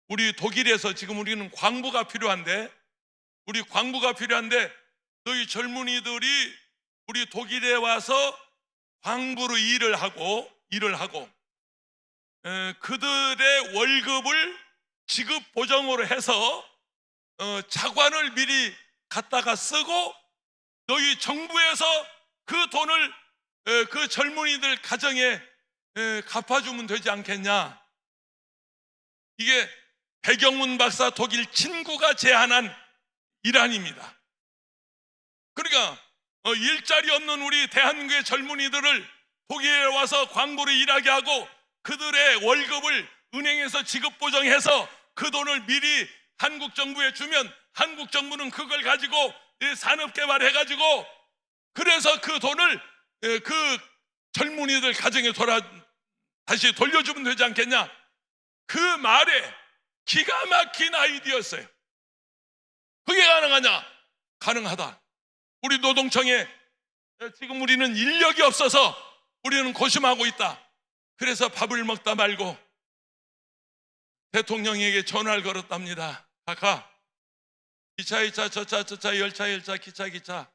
우리 독일에서 지금 우리는 광부가 필요한데 너희 젊은이들이 우리 독일에 와서 광부로 일을 하고 그들의 월급을 지급 보정으로 해서 차관을 미리 갖다가 쓰고 너희 정부에서 그 돈을 그 젊은이들 가정에 갚아주면 되지 않겠냐. 이게 배경훈 박사 독일 친구가 제안한 일안입니다. 그러니까 일자리 없는 우리 대한민국의 젊은이들을 독일에 와서 광부로 일하게 하고 그들의 월급을 은행에서 지급 보정해서 그 돈을 미리 한국 정부에 주면 한국 정부는 그걸 가지고 산업 개발해가지고 그래서 그 돈을 그 젊은이들 가정에 다시 돌려주면 되지 않겠냐? 그 말에 기가 막힌 아이디어였어요. 그게 가능하냐? 가능하다. 우리 노동청에 지금 우리는 인력이 없어서 우리는 고심하고 있다. 그래서 밥을 먹다 말고 대통령에게 전화를 걸었답니다. 카카, 기차 저차 열차 기차 기차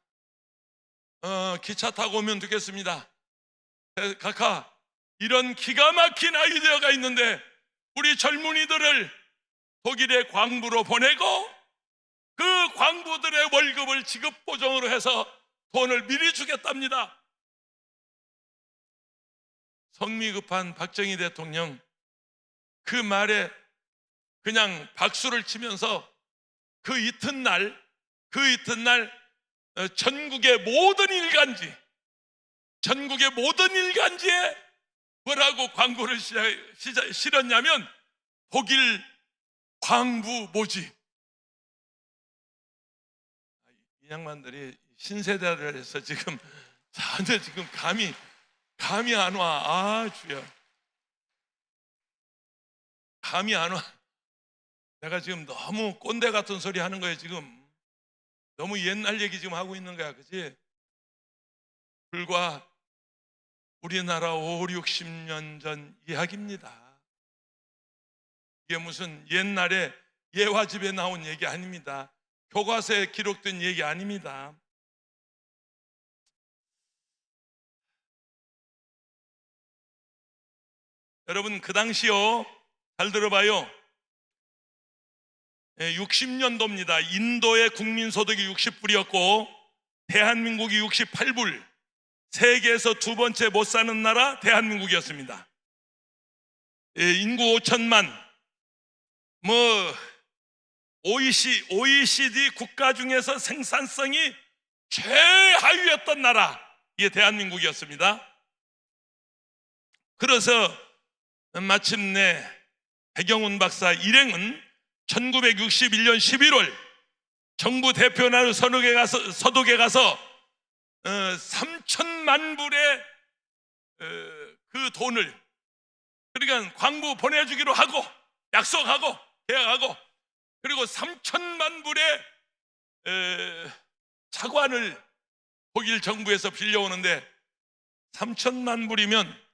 타고 오면 되겠습니다. 카카, 이런 기가 막힌 아이디어가 있는데 우리 젊은이들을 독일의 광부로 보내고 그 광부들의 월급을 지급 보정으로 해서 돈을 미리 주겠답니다. 성미 급한 박정희 대통령 그 말에 그냥 박수를 치면서 그 이튿날 전국의 모든 일간지에 뭐라고 광고를 실었냐면 독일 광부 모집. 이 양반들이 신세대라서 지금 전혀 지금 감이 안 와. 아, 주여, 감이 안 와. 내가 지금 너무 꼰대 같은 소리 하는 거예요. 지금 너무 옛날 얘기 지금 하고 있는 거야, 그치? 불과 우리나라 5, 60년 전 이야기입니다. 이게 무슨 옛날에 예화집에 나온 얘기 아닙니다. 교과서에 기록된 얘기 아닙니다. 여러분, 그 당시요, 잘 들어봐요, 60년도입니다. 인도의 국민소득이 60불이었고 대한민국이 68불, 세계에서 두 번째 못 사는 나라 대한민국이었습니다. 인구 5천만, OECD 국가 중에서 생산성이 최하위였던 나라, 이게 대한민국이었습니다. 그래서 마침내 백영훈 박사 일행은 1961년 11월 정부 대표 나라 서독에 가서 3천만 불의 그 돈을, 그러니까 광부 보내주기로 하고 약속하고 계약하고, 그리고 3천만 불의 차관을 독일 정부에서 빌려오는데 3천만 불이면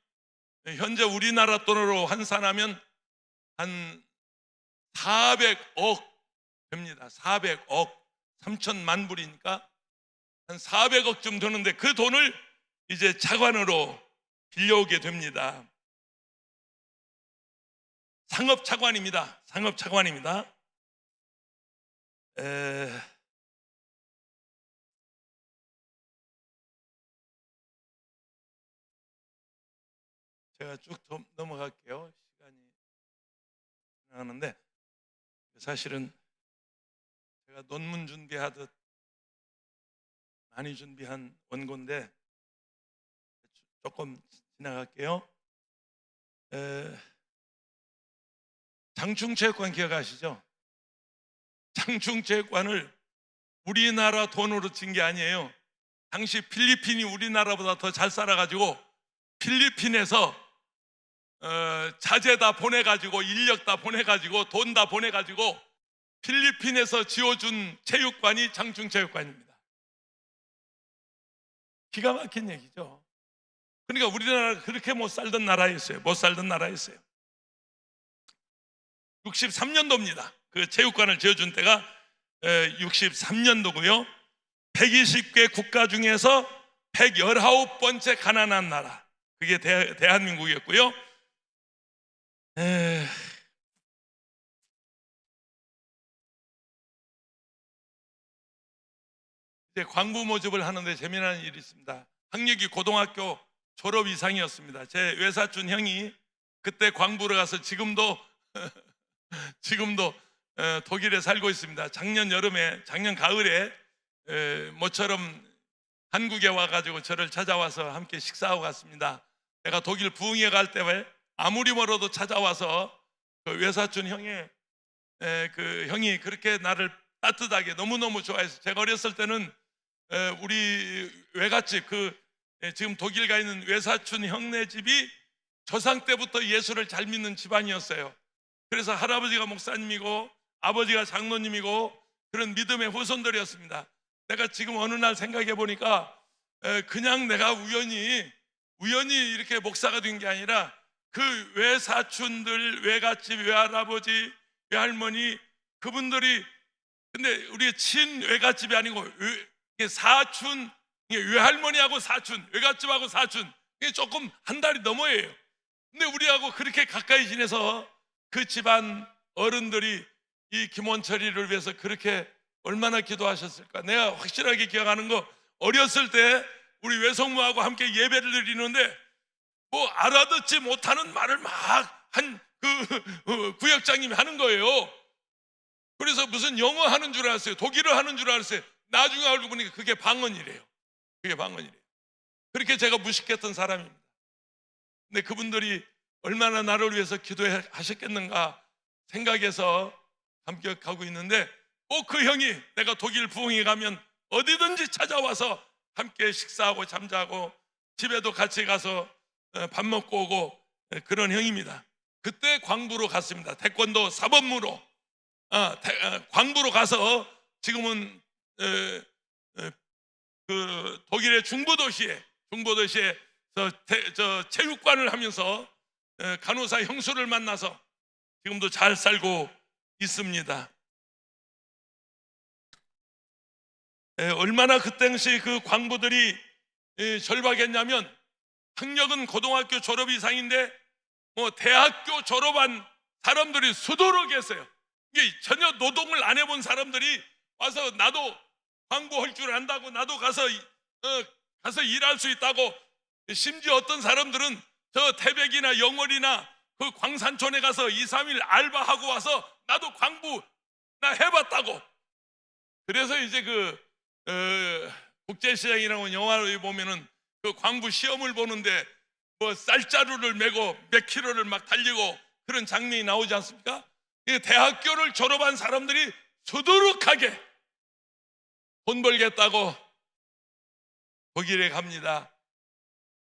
현재 우리나라 돈으로 환산하면 한 400억 됩니다. 400억, 3천만 불이니까 한 400억쯤 되는데 그 돈을 이제 차관으로 빌려오게 됩니다. 상업차관입니다. 상업차관입니다. 제가 쭉 넘어갈게요. 시간이 지나가는데 사실은 제가 논문 준비하듯 많이 준비한 원고인데 조금 지나갈게요. 장충체육관 기억하시죠? 장충체육관을 우리나라 돈으로 진 게 아니에요. 당시 필리핀이 우리나라보다 더 잘 살아가지고 필리핀에서 자재 다 보내가지고 인력 다 보내가지고 돈 다 보내가지고 필리핀에서 지어준 체육관이 장충체육관입니다. 기가 막힌 얘기죠. 그러니까 우리나라가 그렇게 못 살던 나라였어요. 63년도입니다. 그 체육관을 지어준 때가 63년도고요 120개 국가 중에서 119번째 가난한 나라, 그게 대한민국이었고요. 이제 광부 모집을 하는데 재미난 일이 있습니다. 학력이 고등학교 졸업 이상이었습니다. 제 외사촌 형이 그때 광부를 가서 지금도 독일에 살고 있습니다. 작년 가을에 모처럼 한국에 와가지고 저를 찾아와서 함께 식사하고 갔습니다. 내가 독일 부흥회 갈 때 아무리 멀어도 찾아와서 그 외사촌 그 형이 그렇게 나를 따뜻하게 너무너무 좋아해서, 제가 어렸을 때는 우리 외갓집 지금 독일 가 있는 외사촌 형네 집이 조상 때부터 예수를 잘 믿는 집안이었어요. 그래서 할아버지가 목사님이고 아버지가 장로님이고 그런 믿음의 후손들이었습니다. 내가 지금 어느 날 생각해 보니까 그냥 내가 우연히 이렇게 목사가 된 게 아니라 그 외사촌들, 외갓집, 외할아버지, 외할머니, 그분들이, 근데 우리 친외갓집이 아니고 사촌, 외할머니하고 사촌, 외갓집하고 사촌, 이게 조금 한 달이 넘어요. 근데 우리하고 그렇게 가까이 지내서 그 집안 어른들이 이 김원철이를 위해서 그렇게 얼마나 기도하셨을까. 내가 확실하게 기억하는 거, 어렸을 때 우리 외숙모하고 함께 예배를 드리는데 뭐 알아듣지 못하는 말을 막 한 구역장님이 하는 거예요. 그래서 무슨 영어 하는 줄 알았어요. 독일어 하는 줄 알았어요. 나중에 알고 보니까 그게 방언이래요. 그게 방언이래요. 그렇게 제가 무식했던 사람입니다. 근데 그분들이 얼마나 나를 위해서 기도하셨겠는가 생각해서 감격하고 있는데, 꼭 그 형이 내가 독일 부흥에 가면 어디든지 찾아와서 함께 식사하고 잠자고 집에도 같이 가서 밥 먹고 오고 그런 형입니다. 그때 광부로 갔습니다. 태권도 사범무로 광부로 가서 지금은 그 독일의 중부도시에서 체육관을 하면서 간호사 형수를 만나서 지금도 잘 살고 있습니다. 얼마나 그 당시 그 광부들이 절박했냐면, 학력은 고등학교 졸업 이상인데 뭐 대학교 졸업한 사람들이 수두룩 했어요. 이게 전혀 노동을 안 해본 사람들이 와서 나도 광부할 줄 안다고, 나도 가서 일할 수 있다고. 심지어 어떤 사람들은 저 태백이나 영월이나 그 광산촌에 가서 2, 3일 알바하고 와서 나도 광부 나 해봤다고. 그래서 이제 국제시장이라고 영화를 보면은 그 광부 시험을 보는데 뭐 쌀자루를 메고 몇 킬로를 막 달리고 그런 장면이 나오지 않습니까? 대학교를 졸업한 사람들이 수두룩하게 돈 벌겠다고 독일에 갑니다.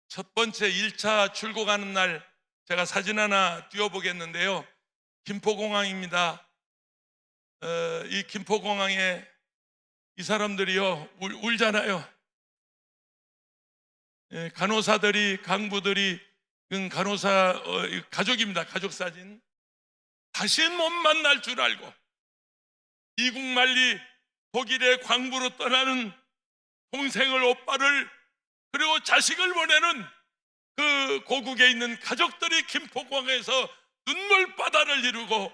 첫 번째 1차 출국하는 날 제가 사진 하나 띄워보겠는데요. 김포공항입니다. 이 김포공항에 이 사람들이요 울잖아요. 간호사들이, 간부들이, 간호사 가족입니다. 가족 사진. 다시 못 만날 줄 알고 이국만리 독일의 광부로 떠나는 동생을, 오빠를, 그리고 자식을 보내는 그 고국에 있는 가족들이 김포공항에서 눈물바다를 이루고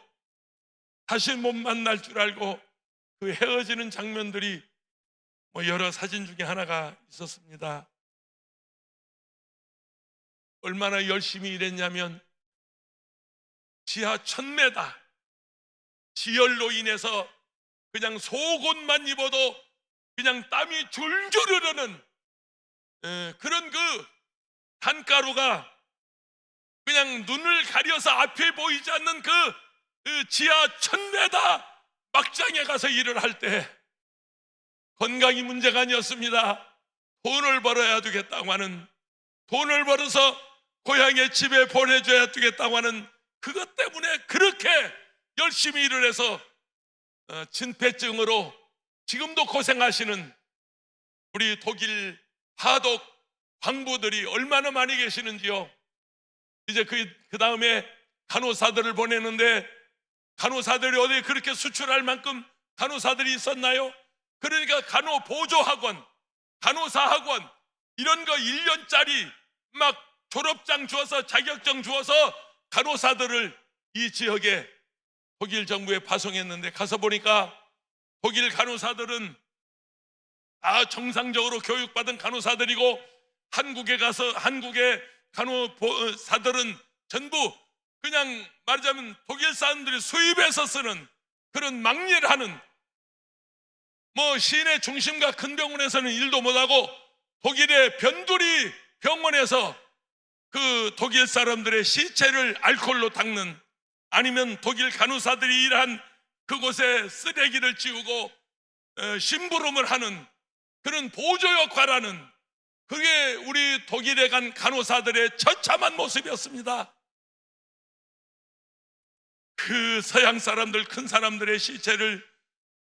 다시 못 만날 줄 알고 그 헤어지는 장면들이 뭐 여러 사진 중에 하나가 있었습니다. 얼마나 열심히 일했냐면 지하 1000m 지열로 인해서 그냥 속옷만 입어도 그냥 땀이 줄줄 흐르는 그런 그 단가루가 그냥 눈을 가려서 앞에 보이지 않는 그 지하 1000m 막장에 가서 일을 할 때 건강이 문제가 아니었습니다. 돈을 벌어야 되겠다고 하는, 돈을 벌어서 고향의 집에 보내줘야 되겠다고 하는 그것 때문에 그렇게 열심히 일을 해서 진폐증으로 지금도 고생하시는 우리 독일 하독 광부들이 얼마나 많이 계시는지요. 이제 그 다음에 간호사들을 보내는데, 간호사들이 어디 그렇게 수출할 만큼 간호사들이 있었나요? 그러니까 간호보조학원, 간호사학원 이런 거 1년짜리 막 졸업장 주어서 자격증 주어서 간호사들을 이 지역에 독일 정부에 파송했는데, 가서 보니까 독일 간호사들은 다 정상적으로 교육받은 간호사들이고, 한국에 가서 한국의 간호사들은 전부 그냥 말하자면 독일 사람들이 수입해서 쓰는 그런 막일하는, 뭐 시내 중심과 큰 병원에서는 일도 못하고 독일의 변두리 병원에서 그 독일 사람들의 시체를 알코올로 닦는, 아니면 독일 간호사들이 일한 그곳에 쓰레기를 치우고 심부름을 하는 그런 보조 역할하는, 그게 우리 독일에 간 간호사들의 처참한 모습이었습니다. 그 서양 사람들, 큰 사람들의 시체를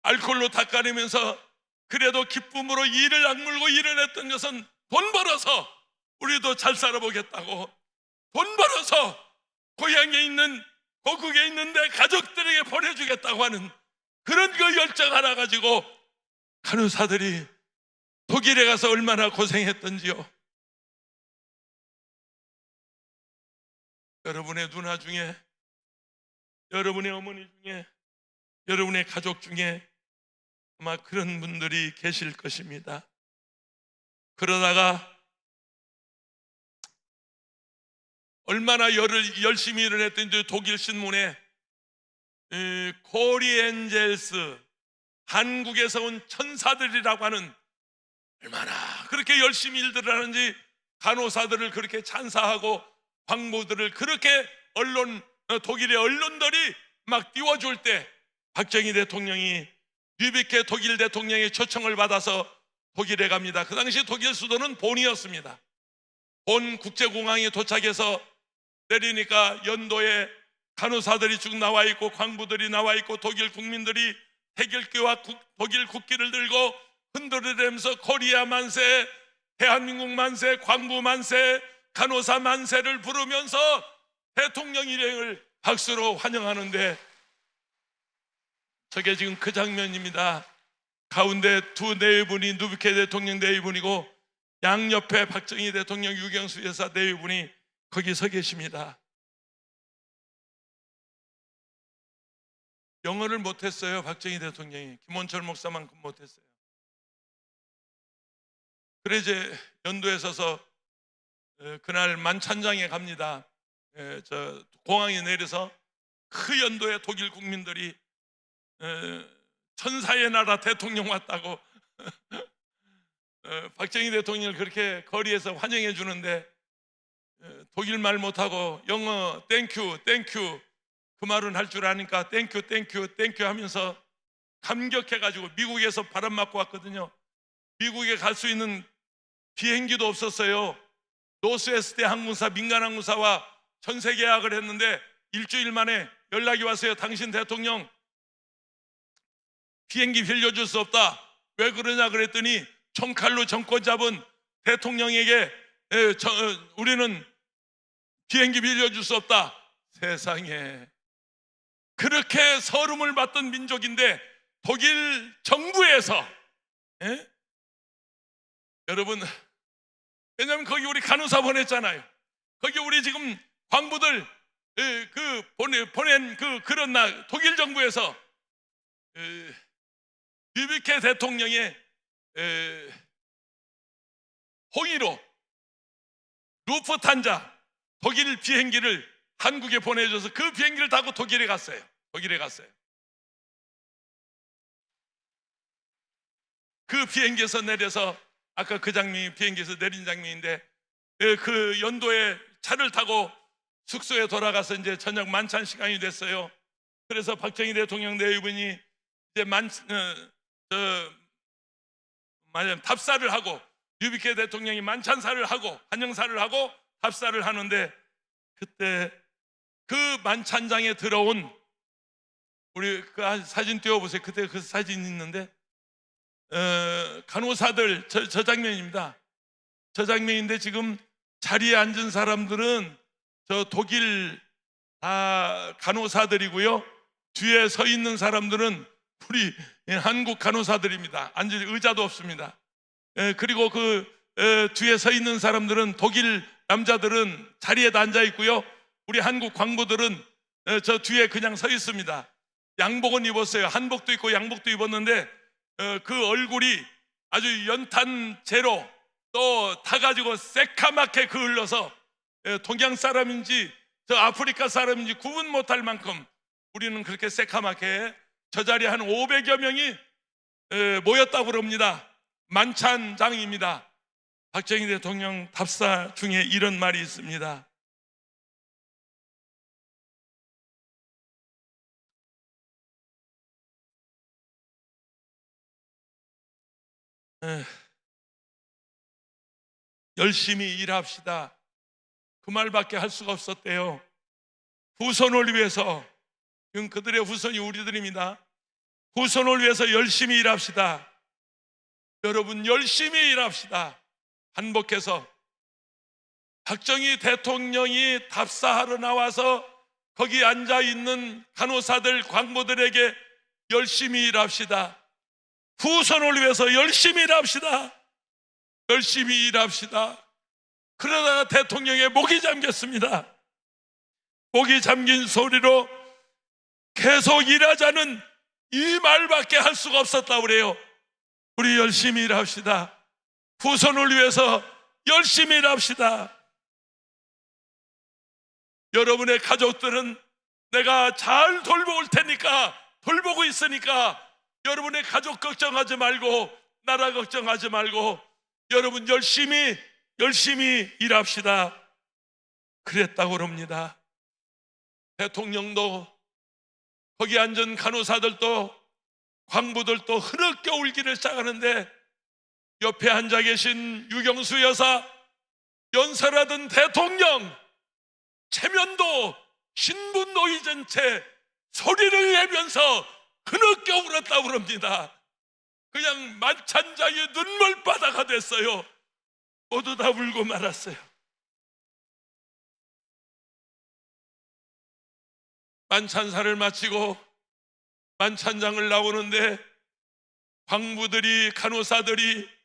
알코올로 닦아내면서 그래도 기쁨으로 이를 악물고 일을 했던 것은 돈 벌어서 우리도 잘 살아보겠다고, 돈 벌어서 고향에 있는, 고국에 있는 내 가족들에게 보내주겠다고 하는 그런 그 열정 하나 가지고 간호사들이 독일에 가서 얼마나 고생했던지요. 여러분의 누나 중에, 여러분의 어머니 중에, 여러분의 가족 중에 아마 그런 분들이 계실 것입니다. 그러다가 얼마나 열심히 일을 했던지 독일 신문에 코리엔젤스, 한국에서 온 천사들이라고 하는, 얼마나 그렇게 열심히 일들을 하는지 간호사들을 그렇게 찬사하고 광부들을 그렇게 독일의 언론들이 막 띄워줄 때 박정희 대통령이 류비케 독일 대통령의 초청을 받아서 독일에 갑니다. 그 당시 독일 수도는 본이었습니다. 본 국제공항에 도착해서 내리니까 연도에 간호사들이 쭉 나와 있고 광부들이 나와 있고 독일 국민들이 태극기와 독일 국기를 들고 흔들어대면서 코리아 만세, 대한민국 만세, 광부 만세, 간호사 만세를 부르면서 대통령 일행을 박수로 환영하는데, 저게 지금 그 장면입니다. 가운데 두 내외분이 누비케 대통령 내외분이고 양옆에 박정희 대통령, 유경수 여사 내외분이 거기 서 계십니다. 영어를 못했어요. 박정희 대통령이 김원철 목사만큼 못했어요. 그래 이제 연도에 서서 그날 만찬장에 갑니다. 저 공항에 내려서 그 연도에 독일 국민들이 천사의 나라 대통령 왔다고 박정희 대통령을 그렇게 거리에서 환영해 주는데, 독일 말 못하고 영어 땡큐 땡큐 그 말은 할 줄 아니까 땡큐 땡큐 땡큐 하면서 감격해가지고, 미국에서 바람 맞고 왔거든요. 미국에 갈 수 있는 비행기도 없었어요. 노스웨스트 항공사, 민간 항공사와 전세 계약을 했는데 일주일 만에 연락이 왔어요. 당신 대통령 비행기 빌려줄 수 없다. 왜 그러냐 그랬더니 총칼로 정권 잡은 대통령에게 우리는 비행기 빌려줄 수 없다. 세상에, 그렇게 서름을 받던 민족인데 독일 정부에서, 여러분, 왜냐하면 거기 우리 간호사 보냈잖아요. 거기 우리 지금 광부들 보낸 그런 날 독일 정부에서 류비케 대통령의 호의로 루프탄자 독일 비행기를 한국에 보내줘서 그 비행기를 타고 독일에 갔어요. 그 비행기에서 내려서, 아까 그 장면이 비행기에서 내린 장면인데, 그 연도에 차를 타고 숙소에 돌아가서 이제 저녁 만찬 시간이 됐어요. 그래서 박정희 대통령 내외분이 이제 답사를 하고, 류비케 대통령이 만찬사를 하고 환영사를 하고 답사를 하는데, 그때 그 만찬장에 들어온, 우리 그 사진 띄워보세요. 그때 그 사진 있는데 간호사들, 저 장면입니다. 저 장면인데 지금 자리에 앉은 사람들은 저 독일 간호사들이고요. 뒤에 서 있는 사람들은 우리 한국 간호사들입니다. 앉을 의자도 없습니다. 그리고 그 뒤에 서 있는 사람들은 독일 남자들은 자리에도 앉아 있고요. 우리 한국 광부들은 저 뒤에 그냥 서 있습니다. 양복은 입었어요. 한복도 입고 양복도 입었는데 그 얼굴이 아주 연탄재로 또 타가지고 새카맣게 그을러서 동양 사람인지 저 아프리카 사람인지 구분 못할 만큼 우리는 그렇게 새카맣게, 저 자리에 한 500여 명이 모였다고 그럽니다. 만찬장입니다. 박정희 대통령 답사 중에 이런 말이 있습니다. 열심히 일합시다. 그 말밖에 할 수가 없었대요. 후손을 위해서, 지금 그들의 후손이 우리들입니다. 후손을 위해서 열심히 일합시다. 여러분, 열심히 일합시다. 한복해서 박정희 대통령이 답사하러 나와서 거기 앉아있는 간호사들, 광부들에게 열심히 일합시다. 후손을 위해서 열심히 일합시다. 열심히 일합시다. 그러다가 대통령의 목이 잠겼습니다. 목이 잠긴 소리로 계속 일하자는 이 말밖에 할 수가 없었다고 그래요. 우리 열심히 일합시다. 후손을 위해서 열심히 일합시다. 여러분의 가족들은 내가 잘 돌볼 테니까, 돌보고 있으니까 여러분의 가족 걱정하지 말고, 나라 걱정하지 말고 여러분 열심히 일합시다. 그랬다고 그럽니다. 대통령도, 거기 앉은 간호사들도, 광부들도 흐느껴 울기를 시작하는데 옆에 앉아 계신 유경수 여사, 연설하던 대통령 체면도 신분 놓이진 채 소리를 내면서 흐느껴 울었다고 그럽니다. 그냥 만찬장에 눈물바다가 됐어요. 모두 다 울고 말았어요. 만찬사를 마치고 만찬장을 나오는데 광부들이, 간호사들이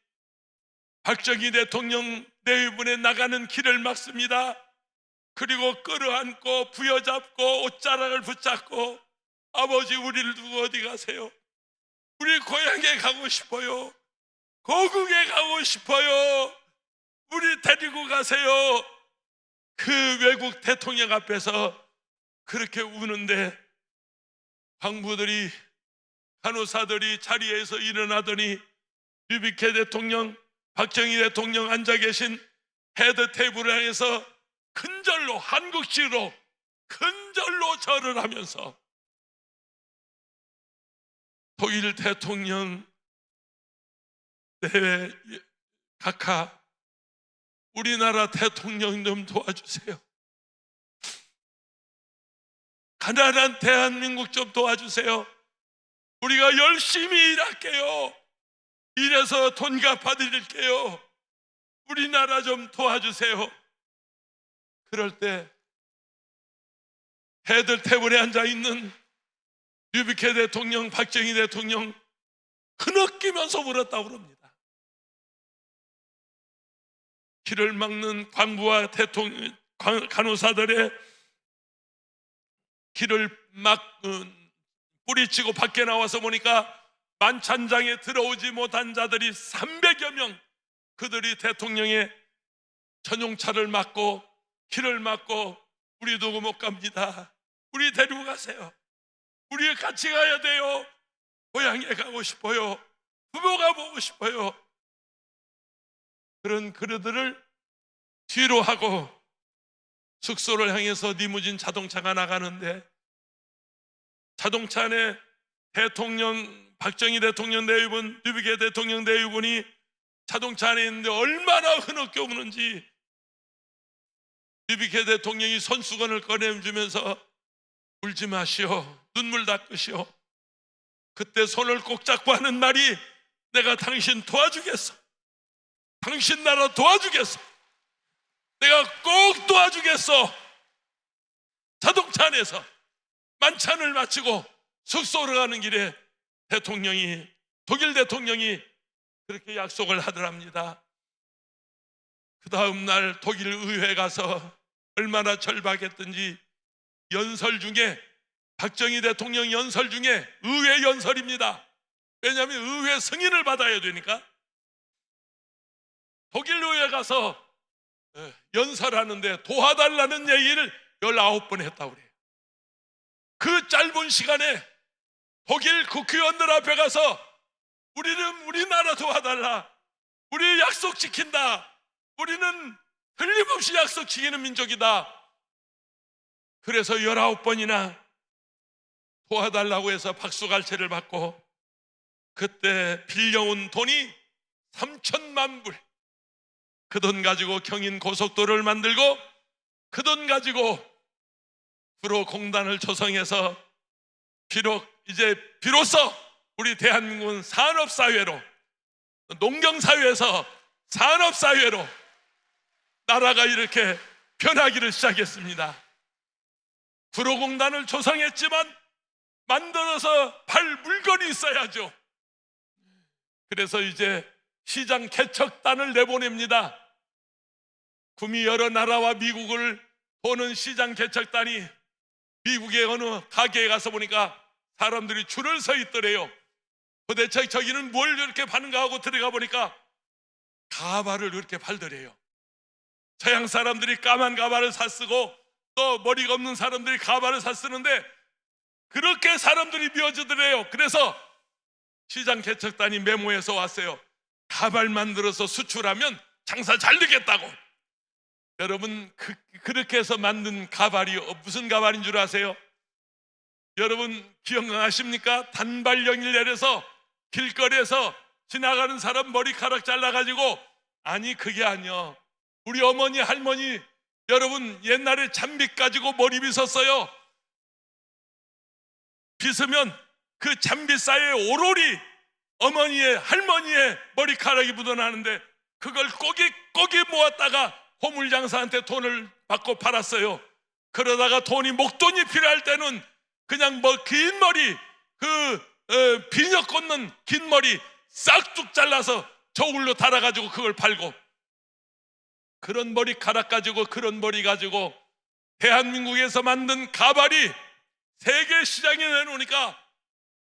박정희 대통령 내외분에 나가는 길을 막습니다. 그리고 끌어안고 부여잡고 옷자락을 붙잡고, 아버지 우리를 두고 어디 가세요? 우리 고향에 가고 싶어요. 고국에 가고 싶어요. 우리 데리고 가세요. 그 외국 대통령 앞에서 그렇게 우는데 광부들이, 간호사들이 자리에서 일어나더니 유비케 대통령, 박정희 대통령 앉아 계신 헤드 테이블을 향해서 큰절로, 한국식으로 큰절로 절을 하면서 독일 대통령 내외 각하, 우리나라 대통령 좀 도와주세요. 가난한 대한민국 좀 도와주세요. 우리가 열심히 일할게요. 일해서 돈 갚아드릴게요. 우리나라 좀 도와주세요. 그럴 때 헤드 테이블에 앉아있는 유비케 대통령, 박정희 대통령 흐느끼면서 울었다고 그럽니다. 길을 막는 광부와 대통령, 간호사들의 길을 막 뿌리치고 밖에 나와서 보니까 만찬장에 들어오지 못한 자들이 300여 명, 그들이 대통령의 전용차를 막고 길을 막고 우리 두고 못 갑니다. 우리 데리고 가세요. 우리 같이 가야 돼요. 고향에 가고 싶어요. 부모가 보고 싶어요. 그런 그들을 뒤로 하고 숙소를 향해서 리무진 자동차가 나가는데 자동차 안에 대통령, 박정희 대통령 내외분, 유비케 대통령 내외분이 자동차 안에 있는데 얼마나 흐느껴 우는지 유비케 대통령이 손수건을 꺼내주면서 울지 마시오, 눈물 닦으시오. 그때 손을 꼭 잡고 하는 말이 내가 당신 도와주겠어. 당신 나라 도와주겠어. 내가 꼭 도와주겠어. 자동차 안에서 만찬을 마치고 숙소로 가는 길에 대통령이, 독일 대통령이 그렇게 약속을 하더랍니다. 그 다음 날 독일 의회에 가서 얼마나 절박했던지, 연설 중에, 박정희 대통령 연설 중에, 의회 연설입니다. 왜냐하면 의회 승인을 받아야 되니까. 독일 의회에 가서 연설하는데 도와달라는 얘기를 19번 했다고 그래요. 그 짧은 시간에 독일 국회의원들 앞에 가서 우리는 우리나라 도와달라, 우리 약속 지킨다, 우리는 틀림없이 약속 지키는 민족이다. 그래서 19번이나 도와달라고 해서 박수갈채를 받고, 그때 빌려온 돈이 3천만 불. 그 돈 가지고 경인 고속도로를 만들고, 그 돈 가지고 구로공단을 조성해서 비로소 우리 대한민국은 산업사회로, 농경사회에서 산업사회로 나라가 이렇게 변하기를 시작했습니다. 구로공단을 조성했지만 만들어서 팔 물건이 있어야죠. 그래서 이제 시장 개척단을 내보냅니다. 구미 여러 나라와 미국을 도는 시장 개척단이 미국의 어느 가게에 가서 보니까 사람들이 줄을 서 있더래요. 도대체 저기는 뭘 이렇게 파는가 하고 들어가 보니까 가발을 이렇게 팔더래요. 서양 사람들이 까만 가발을 샀쓰고 또 머리가 없는 사람들이 가발을 샀쓰는데 그렇게 사람들이 미워지더래요. 그래서 시장 개척단이 메모해서 왔어요. 가발 만들어서 수출하면 장사 잘 되겠다고. 여러분, 그렇게 해서 만든 가발이 무슨 가발인 줄 아세요? 여러분 기억나십니까? 단발령을 내려서 길거리에서 지나가는 사람 머리카락 잘라가지고, 아니 그게 아니요, 우리 어머니 할머니 여러분 옛날에 잔빗 가지고 머리 빗었어요. 빗으면 그 잔빗 사이에 오로리 어머니의 할머니의 머리카락이 묻어나는데 그걸 꼬깃꼬깃 모았다가 호물장사한테 돈을 받고 팔았어요. 그러다가 돈이 목돈이 필요할 때는 그냥 긴 머리, 비녀 꽂는 긴 머리 싹둑 잘라서 저울로 달아가지고 그걸 팔고, 그런 머리카락 가지고 그런 머리 가지고 대한민국에서 만든 가발이 세계 시장에 내놓으니까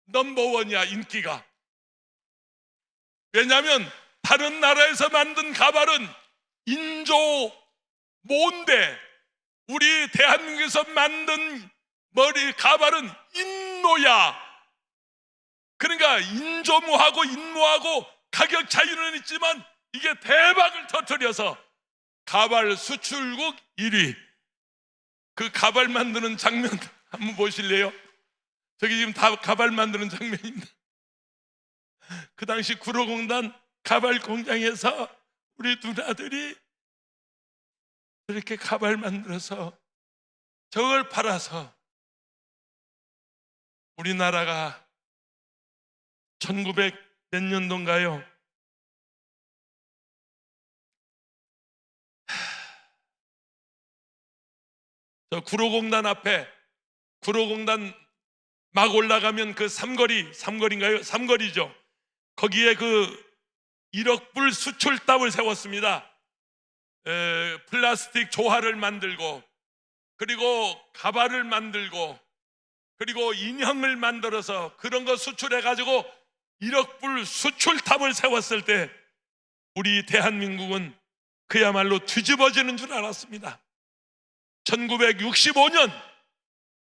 넘버원이야, 인기가. 왜냐하면 다른 나라에서 만든 가발은 인조 모인데 우리 대한민국에서 만든 가발은 인노야. 그러니까 인조무하고 인모하고 가격 차이는 있지만 이게 대박을 터뜨려서 가발 수출국 1위. 그 가발 만드는 장면 한번 보실래요? 저기 지금 다 가발 만드는 장면입니다. 그 당시 구로공단 가발 공장에서 우리 누나들이 그렇게 가발 만들어서 저걸 팔아서 우리나라가 1900 몇 년도인가요? 저 구로공단 앞에, 구로공단 막 올라가면 그 삼거리인가요? 삼거리죠. 거기에 그 1억 불 수출탑을 세웠습니다. 플라스틱 조화를 만들고, 그리고 가발을 만들고, 그리고 인형을 만들어서 그런 거 수출해 가지고 1억 불 수출탑을 세웠을 때 우리 대한민국은 그야말로 뒤집어지는 줄 알았습니다. 1965년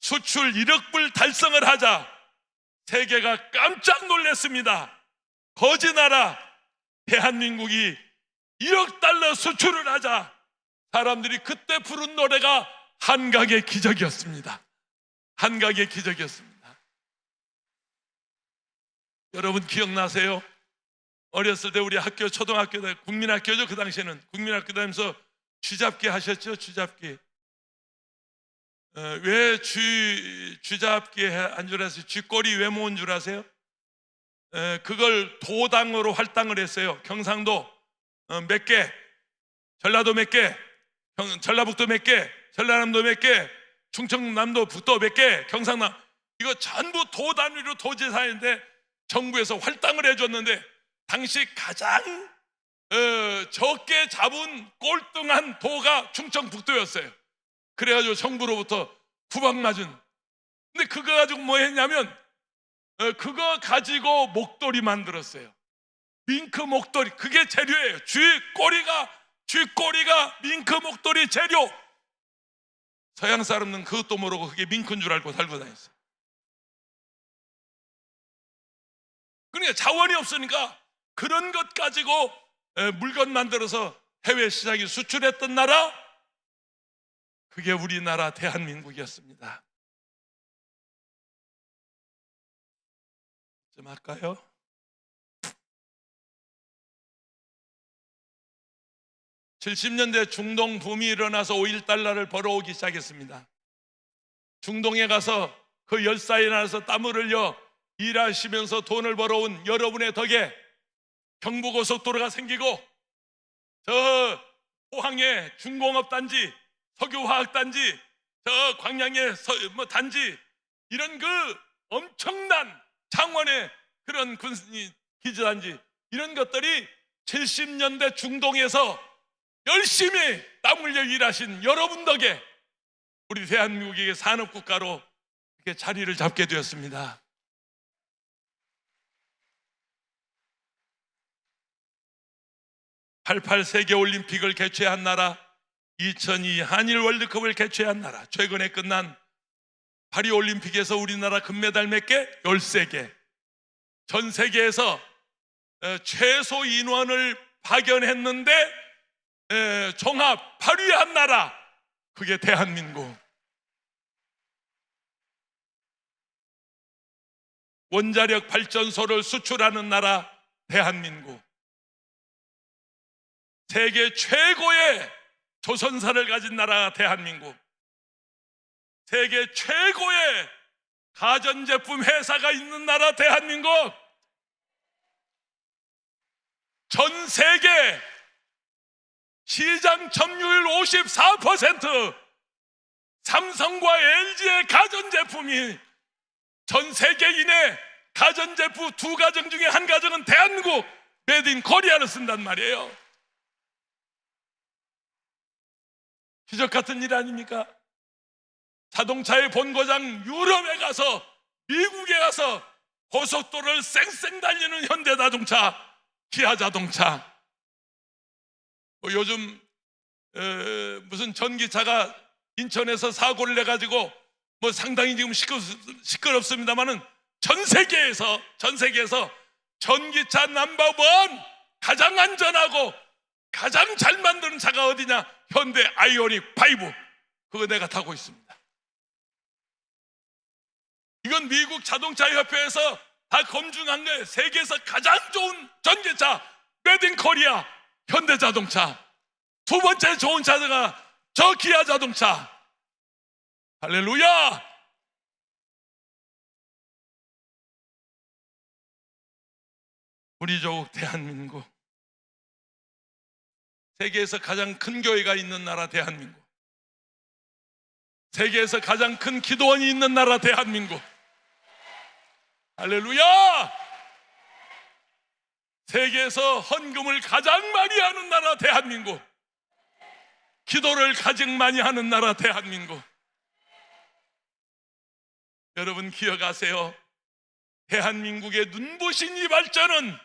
수출 1억 불 달성을 하자 세계가 깜짝 놀랐습니다. 거지 나라 대한민국이 1억 달러 수출을 하자 사람들이 그때 부른 노래가 한강의 기적이었습니다. 한강의 기적이었습니다. 여러분 기억나세요? 어렸을 때 우리 학교, 초등학교, 국민학교죠. 그 당시에는 국민학교 다니면서 쥐잡기 하셨죠? 쥐잡기. 왜 쥐잡기 한 줄 아세요? 쥐꼬리 왜 모은 줄 아세요? 그걸 도당으로 할당을 했어요. 경상도 몇 개, 전라도 몇 개, 전라북도 몇 개, 전라남도 몇 개, 충청남도 북도 몇 개, 경상남, 이거 전부 도 단위로 도지사인데 정부에서 할당을 해줬는데 당시 가장 적게 잡은 꼴등한 도가 충청북도였어요. 그래가지고 정부로부터 구박 맞은. 근데 그거 가지고 뭐 했냐면 그거 가지고 목도리 만들었어요. 밍크 목도리. 그게 재료예요. 쥐꼬리가 밍크 목도리 재료. 서양 사람은 그것도 모르고 그게 밍크인 줄 알고 살고 다녔어요. 그러니까 자원이 없으니까 그런 것 가지고 물건 만들어서 해외 시장에 수출했던 나라, 그게 우리나라 대한민국이었습니다. 좀 할까요? (70년대) 중동 붐이 일어나서 5.1달러를 벌어오기 시작했습니다. 중동에 가서 그 열사에 나서 땀을 흘려 일하시면서 돈을 벌어온 여러분의 덕에 경부고속도로가 생기고, 저 포항에 중공업단지, 석유화학단지, 저 광양의 단지, 이런 그 엄청난 창원의 그런 기지단지, 이런 것들이 70년대 중동에서 열심히 땀 흘려 일하신 여러분 덕에 우리 대한민국이 산업국가로 이렇게 자리를 잡게 되었습니다. 88 세계올림픽을 개최한 나라, 2002 한일 월드컵을 개최한 나라, 최근에 끝난 파리올림픽에서 우리나라 금메달 몇 개? 13개. 전 세계에서 최소 인원을 파견했는데 종합 8위 한 나라, 그게 대한민국. 원자력 발전소를 수출하는 나라, 대한민국. 세계 최고의 조선사를 가진 나라, 대한민국. 세계 최고의 가전제품 회사가 있는 나라, 대한민국. 전 세계 시장 점유율 54%, 삼성과 LG의 가전제품이 전 세계인의 가전제품 두 가정 중에 한 가정은 대한민국 메이드 인 코리아를 쓴단 말이에요. 기적 같은 일 아닙니까? 자동차의 본고장 유럽에 가서, 미국에 가서 고속도로를 쌩쌩 달리는 현대자동차, 기아자동차. 요즘 무슨 전기차가 인천에서 사고를 내가지고 상당히 지금 시끄럽습니다만은 전 세계에서 전기차 넘버원, 가장 안전하고 가장 잘 만드는 차가 어디냐? 현대 아이오닉 5. 그거 내가 타고 있습니다. 이건 미국 자동차 협회에서 다 검증한 거예요. 세계에서 가장 좋은 전기차 메이드 인 코리아, 현대자동차. 두 번째 좋은 차가 저 기아자동차. 할렐루야. 우리 조국 대한민국, 세계에서 가장 큰 교회가 있는 나라, 대한민국. 세계에서 가장 큰 기도원이 있는 나라, 대한민국. 할렐루야. 세계에서 헌금을 가장 많이 하는 나라, 대한민국. 기도를 가장 많이 하는 나라, 대한민국. 여러분 기억하세요. 대한민국의 눈부신 이 발전은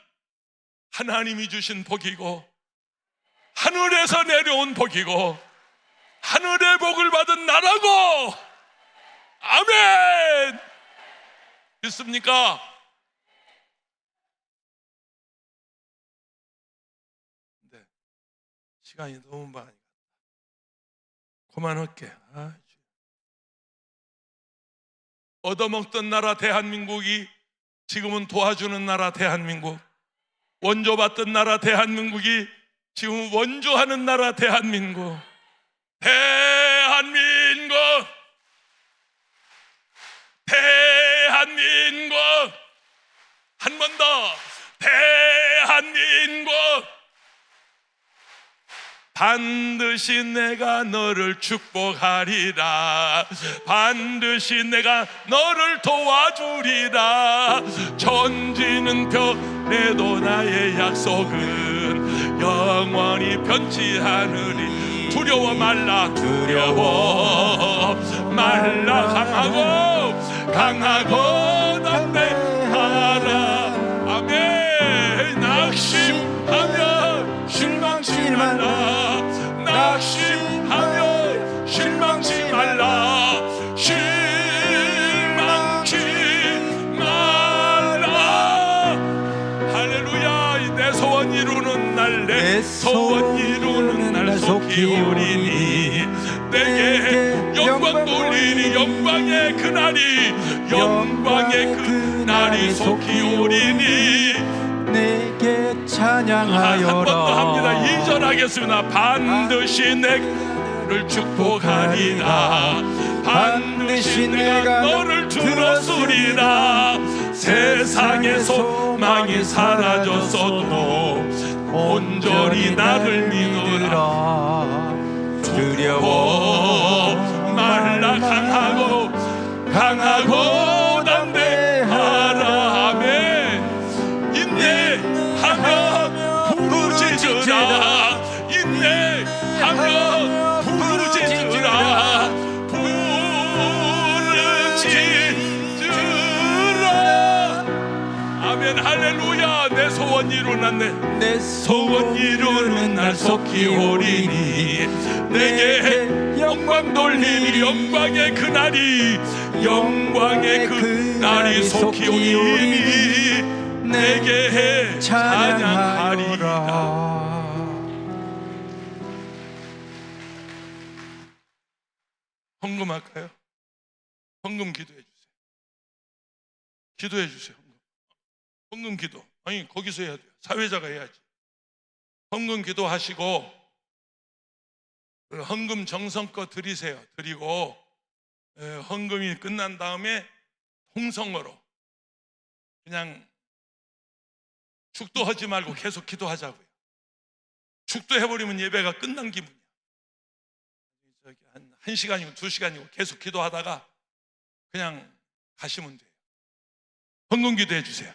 하나님이 주신 복이고, 하늘에서 내려온 복이고, 하늘의 복을 받은 나라고. 아멘. 믿습니까? 네, 시간이 너무 많이 갔다. 그만할게. 얻어먹던 나라 대한민국이 지금은 도와주는 나라, 대한민국. 원조받던 나라 대한민국이 지금 원조하는 나라, 대한민국. 대한민국, 대한민국. 한 번 더. 대한민국. 반드시 내가 너를 축복하리라. 반드시 내가 너를 도와주리라. 천지는 변해도 나의 약속은 영원히 변치 않으리. 두려워 말라, 두려워 말라. 강하고 담대하라. 아멘. 낙심하며 실망치 말라. 낙심하며 실망치 말라. 실망치 말라. 할렐루야. 내 소원 이루는 날, 내 소원 이루는 속히 오리니 내게 영광 돌리니 영광의 그날이 영광의 그날이 속히 오리니 내게 찬양하여라. 한 번 더 합니다. 2절 하겠습니다. 반드시 내를 축복하리라. 반드시 내가 너를 들었으리라. 세상의 소망이 사라졌어도 온전히 나를 믿어라. 두려워 말라. 강하고 담대하라. 아멘. 인내하며 부르짖으라. 인내하며 부르짖으라. 아멘. 할렐루야. 내 소원 이루는 내 소원 이루는 날 속히 오리니 내게 영광 돌리니 영광의 그날이 속히 오리니 내게 찬양하리라. 헌금할까요? 헌금 기도해 주세요. 기도해 주세요. 헌금 기도. 아니, 거기서 해야 돼요. 사회자가 해야지. 헌금 기도하시고 헌금 정성껏 드리세요. 드리고 헌금이 끝난 다음에 통성으로 그냥 축도하지 말고 계속 기도하자고요. 축도해버리면 예배가 끝난 기분이야. 한 1시간이고 2시간이고 계속 기도하다가 그냥 가시면 돼요. 헌금 기도해 주세요.